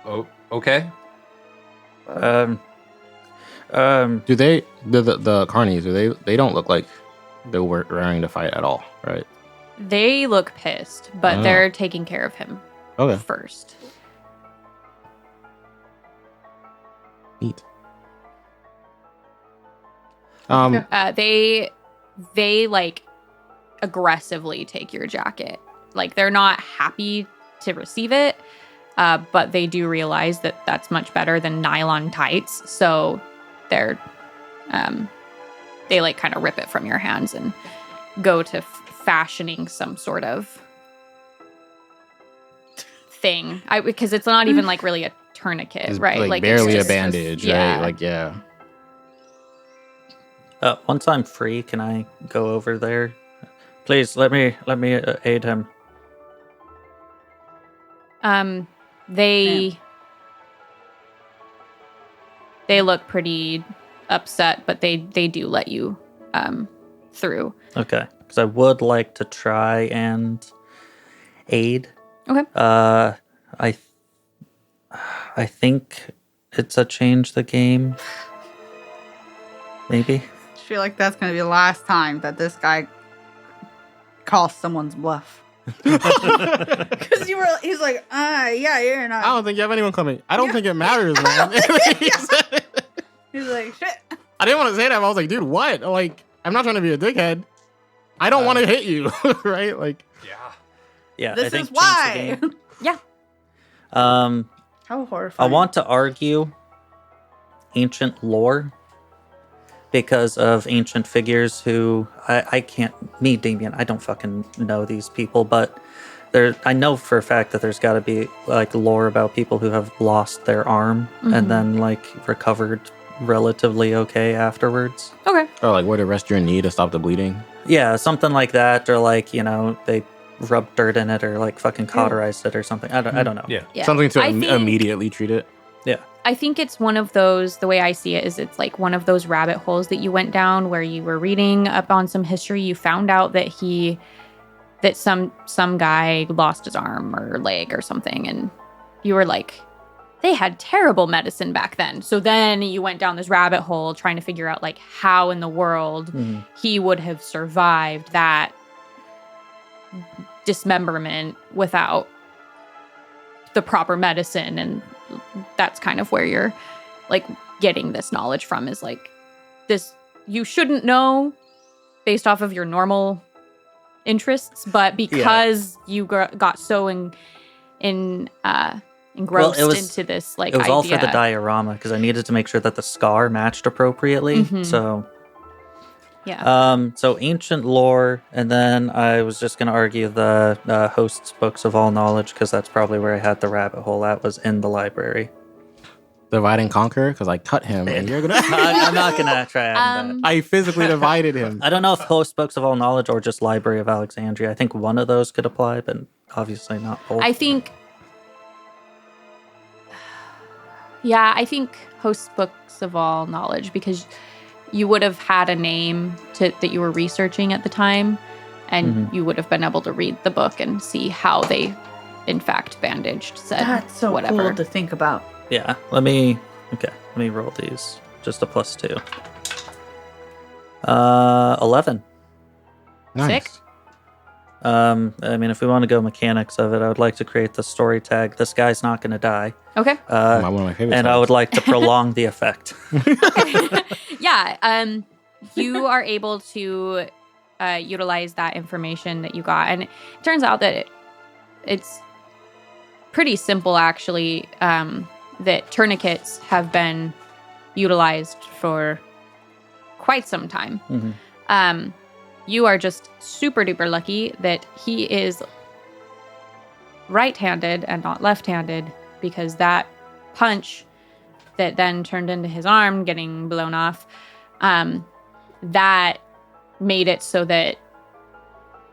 Oh, okay. Do they the carnies? They don't look like they're raring to fight at all, right? They look pissed, but Oh. they're taking care of him Okay. first. Neat. They like aggressively take your jacket. Like they're not happy to receive it, but they do realize that that's much better than nylon tights. So they're they like kind of rip it from your hands and go to fashioning some sort of thing. Because it's not even like really a tourniquet, It's right? like it's barely a just- bandage, yeah. right? Like yeah. Once I'm free, can I go over there? Please let me aid him. They look pretty upset, but they do let you through. Okay, because I would like to try and aid. Okay. I think it's a change the game. Maybe. I feel like that's gonna be the last time that this guy calls someone's bluff. Because he's like, yeah, you're not. I don't think you have anyone coming. I don't Yeah. think it matters, man. He's like, shit. I didn't want to say that. But I was like, dude, what? Like, I'm not trying to be a dickhead. I don't want to hit you, right? Like, Yeah, This I think is why. change the game. Yeah. How I horrifying. want to argue ancient lore because of ancient figures who I can't, me, Damien, I don't fucking know these people, but I know for a fact that there's got to be like lore about people who have lost their arm and then like recovered relatively okay afterwards. Okay. or like where to rest your knee to stop the bleeding. Yeah, something like that, or like, you know, they rubbed dirt in it or like fucking cauterized it or something. I don't know. Yeah. Yeah. Something to I think- immediately treat it. Yeah. I think it's one of those, the way I see it is it's like one of those rabbit holes that you went down where you were reading up on some history. You found out that some guy lost his arm or leg or something. And you were like, they had terrible medicine back then. So then you went down this rabbit hole trying to figure out like how in the world he would have survived that dismemberment without the proper medicine. And that's kind of where you're like getting this knowledge from, is like this, you shouldn't know based off of your normal interests, but because you got so engrossed into this like it was idea. all for the diorama because I needed to make sure that the scar matched appropriately. So so ancient lore, and then I was just going to argue the host's books of all knowledge because that's probably where I had the rabbit hole. That was in the library. Divide and conquer, because I cut him, and you're gonna. I'm not gonna try adding that. I physically divided him. I don't know if host books of all knowledge or just Library of Alexandria. I think one of those could apply, but obviously not both. I think host books of all knowledge, because you would have had a name that you were researching at the time, and you would have been able to read the book and see how they, in fact, bandaged said That's so whatever. cool to think about. Yeah, let me roll these. Just a +2. 11. Nice. Sick. I mean, if we want to go mechanics of it, I would like to create the story tag, this guy's not going to die. Okay. One of my favorite and I would like to prolong the effect. Yeah. You are able to utilize that information that you got. And it turns out that it's pretty simple, actually, that tourniquets have been utilized for quite some time. You are just super duper lucky that he is right-handed and not left-handed, because that punch that then turned into his arm getting blown off, that made it so that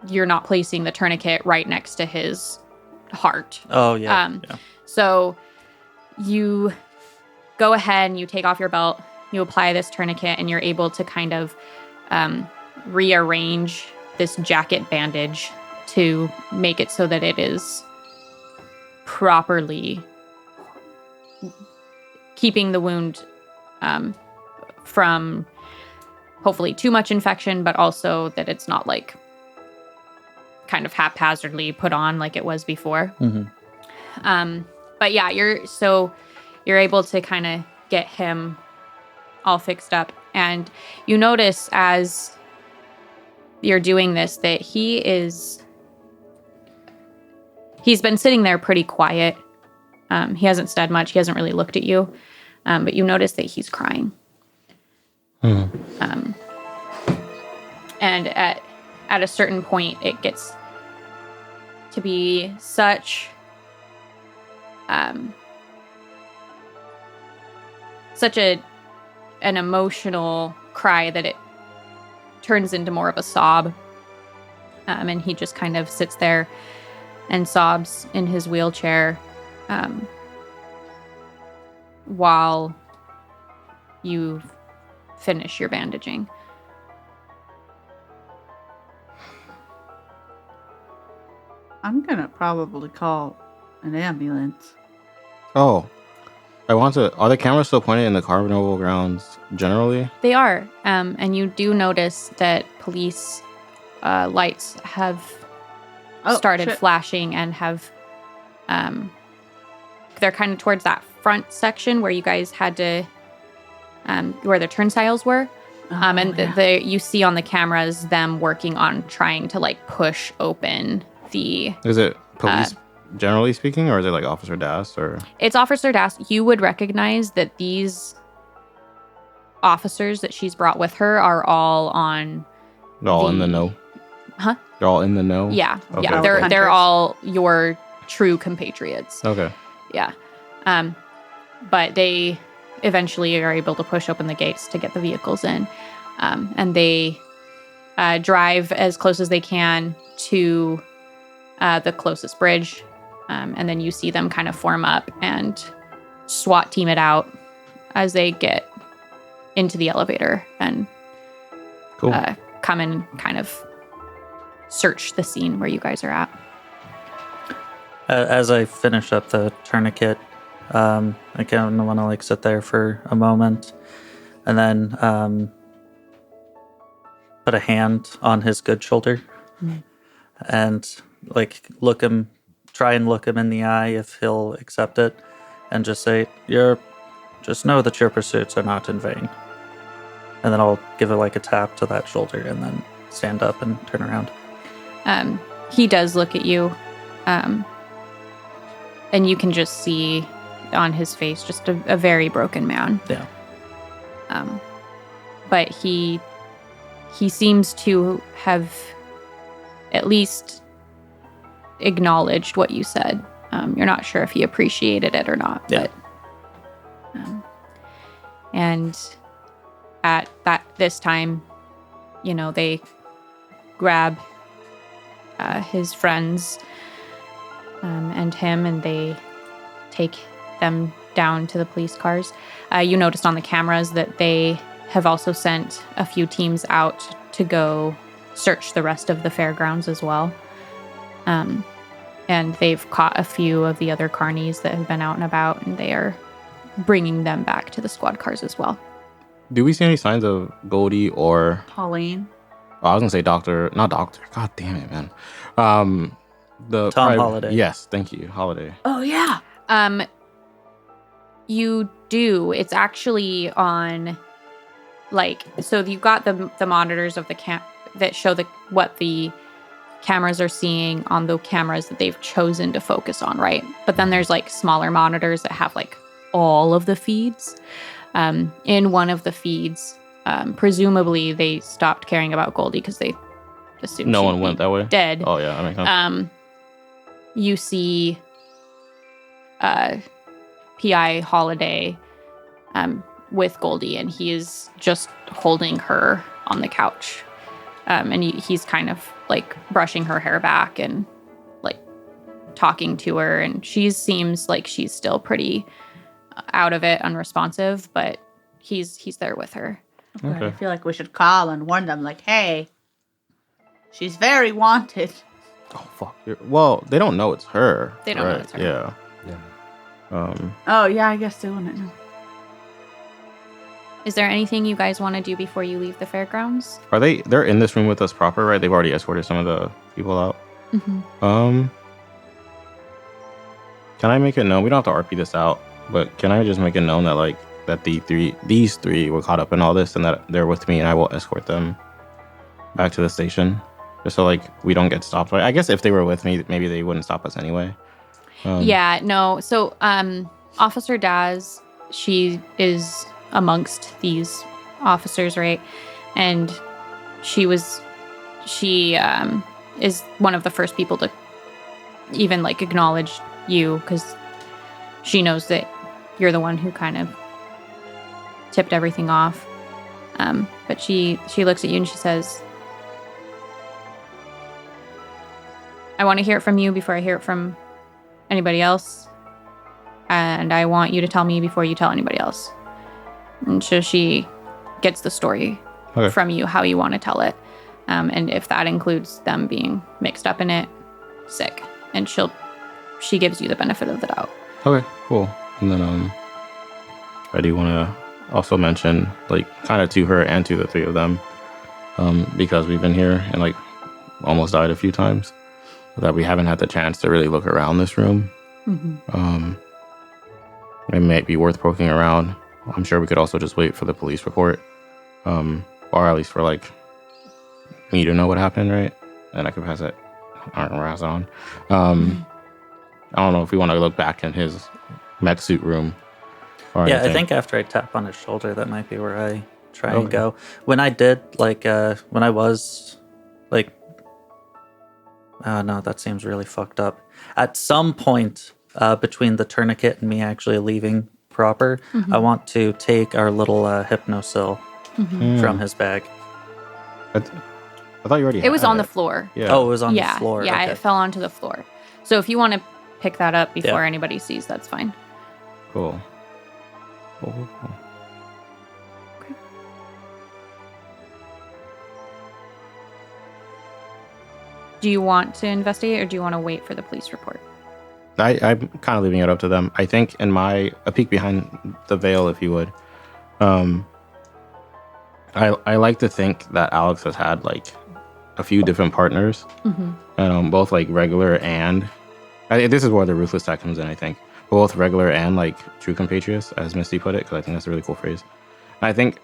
you're not placing the tourniquet right next to his heart. Oh, yeah. So you go ahead and you take off your belt, you apply this tourniquet, and you're able to kind of rearrange this jacket bandage to make it so that it is properly keeping the wound from hopefully too much infection, but also that it's not like kind of haphazardly put on like it was before. But yeah, you're able to kind of get him all fixed up, and you notice as you're doing this that he's been sitting there pretty quiet. He hasn't said much. He hasn't really looked at you, but you notice that he's crying. And at a certain point, it gets to be such an emotional cry that it turns into more of a sob. And he just kind of sits there and sobs in his wheelchair while you finish your bandaging. I'm gonna probably call an ambulance. Oh, are the cameras still pointed in the carnival grounds generally? They are. And you do notice that police lights have started flashing and have they're kind of towards that front section where you guys had to where the turnstiles were. You see on the cameras them working on trying to like push open the... Is it police generally speaking, or is it like Officer Das? Or it's Officer Das. You would recognize that these officers that she's brought with her are all on... They're all in the know? Huh? They're all in the know? Yeah. Okay. Yeah. They're all your true compatriots. Okay. Yeah. But they eventually are able to push open the gates to get the vehicles in. And they drive as close as they can to the closest bridge. And then you see them kind of form up and SWAT team it out as they get into the elevator and Cool. come in and kind of search the scene where you guys are at. As I finish up the tourniquet, I kind of want to like sit there for a moment, and then put a hand on his good shoulder, and like try and look him in the eye if he'll accept it, and just say, just know that your pursuits are not in vain. And then I'll give it like a tap to that shoulder, and then stand up and turn around. He does look at you. And you can just see on his face just a very broken man. Yeah. But he seems to have at least acknowledged what you said. You're not sure if he appreciated it or not. Yeah. But, and at this time, they grab his friends and him, and they take them down to the police cars. You noticed on the cameras that they have also sent a few teams out to go search the rest of the fairgrounds as well. And they've caught a few of the other carnies that have been out and about, and they are bringing them back to the squad cars as well. Do we see any signs of Goldie or... Pauline. Oh, I was going to say not doctor. God damn it, man. The Tom Holiday. Yes, thank you. Holiday. Oh, yeah. You do. It's actually on, so you've got the monitors of the that show what the cameras are seeing on the cameras that they've chosen to focus on, right? But then there's smaller monitors that have all of the feeds. In one of the feeds, presumably they stopped caring about Goldie because they assumed No she'd one went be that way? dead. Oh, yeah, that makes sense. You see PI Holiday with Goldie, and he is just holding her on the couch. And he's kind of brushing her hair back and talking to her, and she seems like she's still pretty out of it, unresponsive, but he's there with her. Okay. I feel like we should call and warn them, hey, she's very wanted. Oh, fuck. Well, they don't know it's her. They don't know it's her. Yeah. Yeah. Oh, yeah, I guess they wouldn't know. Is there anything you guys want to do before you leave the fairgrounds? They're in this room with us proper, right? They've already escorted some of the people out. Mm-hmm. Can I make it known? We don't have to RP this out, but can I just make it known that that these three were caught up in all this, and that they're with me, and I will escort them back to the station, just so we don't get stopped. I guess if they were with me, maybe they wouldn't stop us anyway. Yeah, no. So, Officer Daz, she is amongst these officers, right? And she is one of the first people to even acknowledge you, because she knows that you're the one who kind of tipped everything off. But she looks at you and she says, I want to hear it from you before I hear it from anybody else. And I want you to tell me before you tell anybody else. And so she gets the story from you, how you want to tell it. And if that includes them being mixed up in it, sick. And she gives you the benefit of the doubt. Okay, cool. And then I do want to also mention, kind of to her and to the three of them, because we've been here and almost died a few times, that we haven't had the chance to really look around this room. Mm-hmm. It might be worth poking around. I'm sure we could also just wait for the police report, or at least for me to know what happened, right? And I can pass it on. I don't know if we want to look back in his mech suit room. Or Yeah, anything. I think after I tap on his shoulder, that might be where I try and go. When I did, when I was, oh no, that seems really fucked up. At some point between the tourniquet and me actually leaving proper, I want to take our little hypnosil from his bag. I thought you already It was had on the floor. Yeah. Oh, it was on yeah, the floor. Yeah, okay. it fell onto the floor. So if you want to pick that up before anybody sees, that's fine. Cool. Oh. Do you want to investigate or do you want to wait for the police report? I'm kind of leaving it up to them. I think a peek behind the veil, if you would. I like to think that Alex has had like a few different partners, and both like regular and this is where the ruthless tech comes in. I think both regular and like true compatriots, as Misty put it, because I think that's a really cool phrase. I think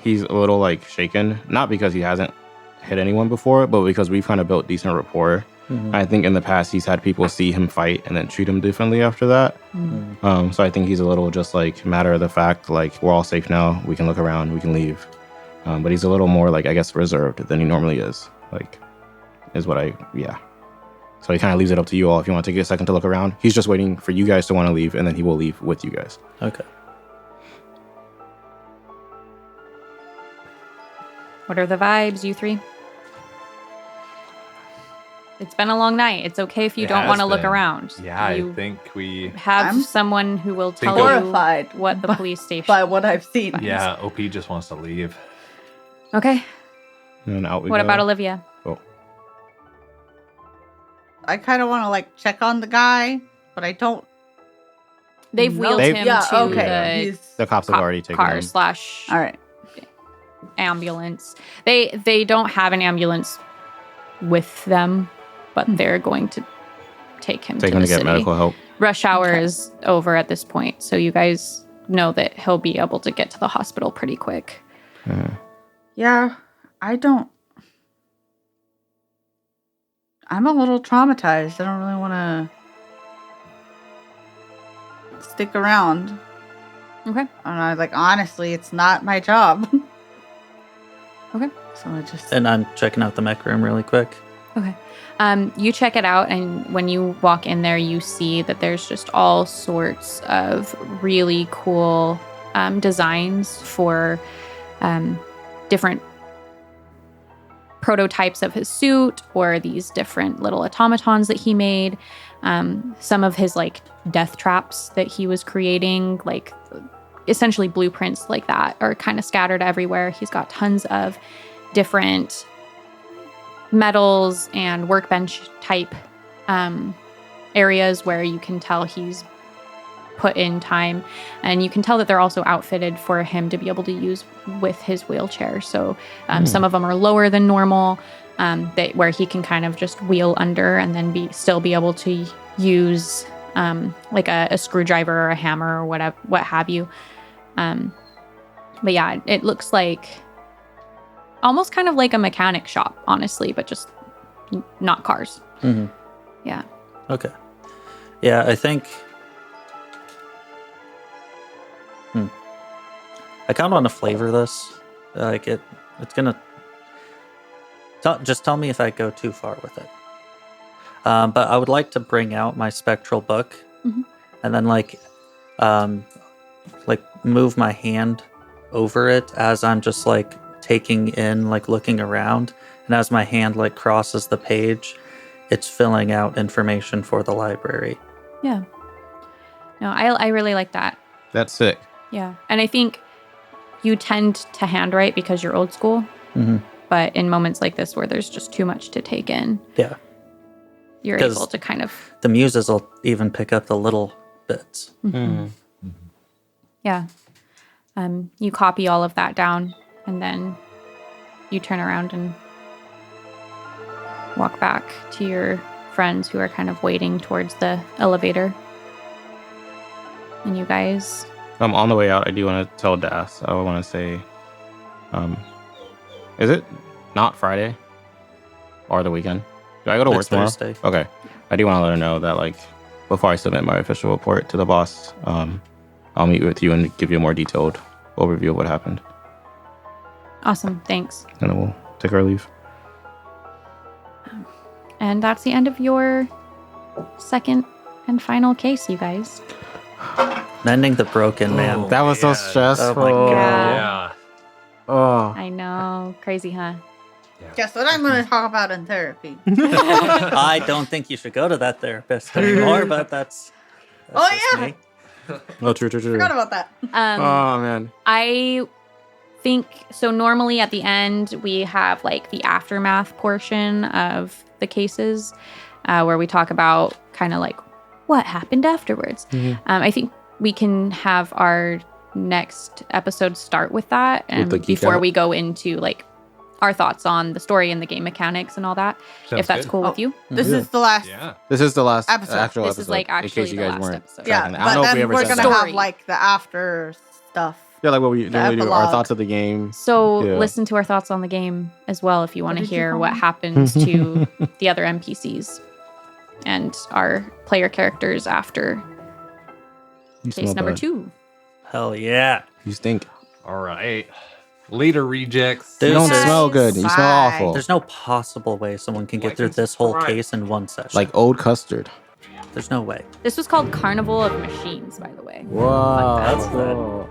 he's a little like shaken, not because he hasn't hit anyone before, but because we've kind of built decent rapport. I think in the past he's had people see him fight and then treat him differently after that. So I think he's a little just like matter of the fact, like we're all safe now, we can look around, we can leave. But he's a little more like, I guess, reserved than he normally is. Like, is what So he kind of leaves it up to you all if you want to take a second to look around. He's just waiting for you guys to want to leave, and then he will leave with you guys. Okay. What are the vibes, you three? It's been a long night. It's okay if you don't want to look around. Yeah, You I think we. have I'm someone who will tell horrified you what the police station. by what I've seen. Yeah, OP just wants to leave. Okay. And then out we What go. about Olivia? Oh. I kind of want to like check on the guy, but I don't. They've know. wheeled him Yeah, to okay. the He's The cops have already taken car him. slash all right. ambulance. They don't have an ambulance with them, but they're going to take him Take to him the to get city. medical help. Rush hour is over at this point, so you guys know that he'll be able to get to the hospital pretty quick. Yeah, I don't. I'm a little traumatized. I don't really want to stick around. Okay. And I like honestly, it's not my job. Okay. So I just And I'm checking out the mech room really quick. Okay. You check it out, and when you walk in there, you see that there's just all sorts of really cool designs for different prototypes of his suit or these different little automatons that he made. Some of his like death traps that he was creating, like essentially blueprints like that, are kind of scattered everywhere. He's got tons of different metals and workbench type areas where you can tell he's put in time, and you can tell that they're also outfitted for him to be able to use with his wheelchair. So some of them are lower than normal, where he can kind of just wheel under and then still be able to use like a screwdriver or a hammer or what have you. But yeah, it looks like almost kind of like a mechanic shop, honestly, but just not cars. Yeah. Okay. Yeah, I think. I kind of want to flavor this. Like it's gonna. Just tell me if I go too far with it. But I would like to bring out my spectral book, and then like move my hand over it as I'm just like taking in, like looking around, and as my hand like crosses the page, it's filling out information for the library. Yeah. No, I really like that. That's sick. Yeah. And I think you tend to handwrite because you're old school. But in moments like this where there's just too much to take in, Yeah. you're 'Cause able to kind of, The muses will even pick up the little bits. yeah. You copy all of that down, and then you turn around and walk back to your friends who are kind of waiting towards the elevator. And you guys, On the way out, I do want to tell Das. I want to say, is it not Friday or the weekend? Do I go to work Next tomorrow? Thursday. Okay. I do want to let her know that, like, before I submit my official report to the boss, I'll meet with you and give you a more detailed overview of what happened. awesome, thanks. And then we'll take our leave. And that's the end of your second and final case, you guys. Mending the broken man. That was so stressful. Oh my God. Yeah. Oh. I know, crazy, huh? guess what I'm going to talk about in therapy. I don't think you should go to that therapist anymore, but that's Oh, just yeah. me. Oh, true. Forgot about that. Oh man. I think so. Normally at the end, we have like the aftermath portion of the cases where we talk about kind of like what happened afterwards. I think we can have our next episode start with that and With the geek before out? we go into like our thoughts on the story and the game mechanics and all that. Sounds if that's good. cool with you. This Yeah. is the last. Yeah. This is the last Episode. actual This episode. is like in actually case you the guys last weren't episode. Yeah, tracking. I but don't know if we then ever we're said gonna that. Story. have like the after stuff. Yeah, like what we normally do. Our epilogue. thoughts of the game. So Yeah. listen to our thoughts on the game as well if you want to did you hear call what them? happens to the other NPCs and our player characters after You case smell number bad. 2. Hell yeah. You stink. All right. Later, rejects. Dude, You don't Deuces. smell good. You smell Bye. awful. There's no possible way someone can get Like through and this whole subscribe. case in one session. Like old custard. there's no way. This was called Carnival of Machines, by the way. Wow. That's cool.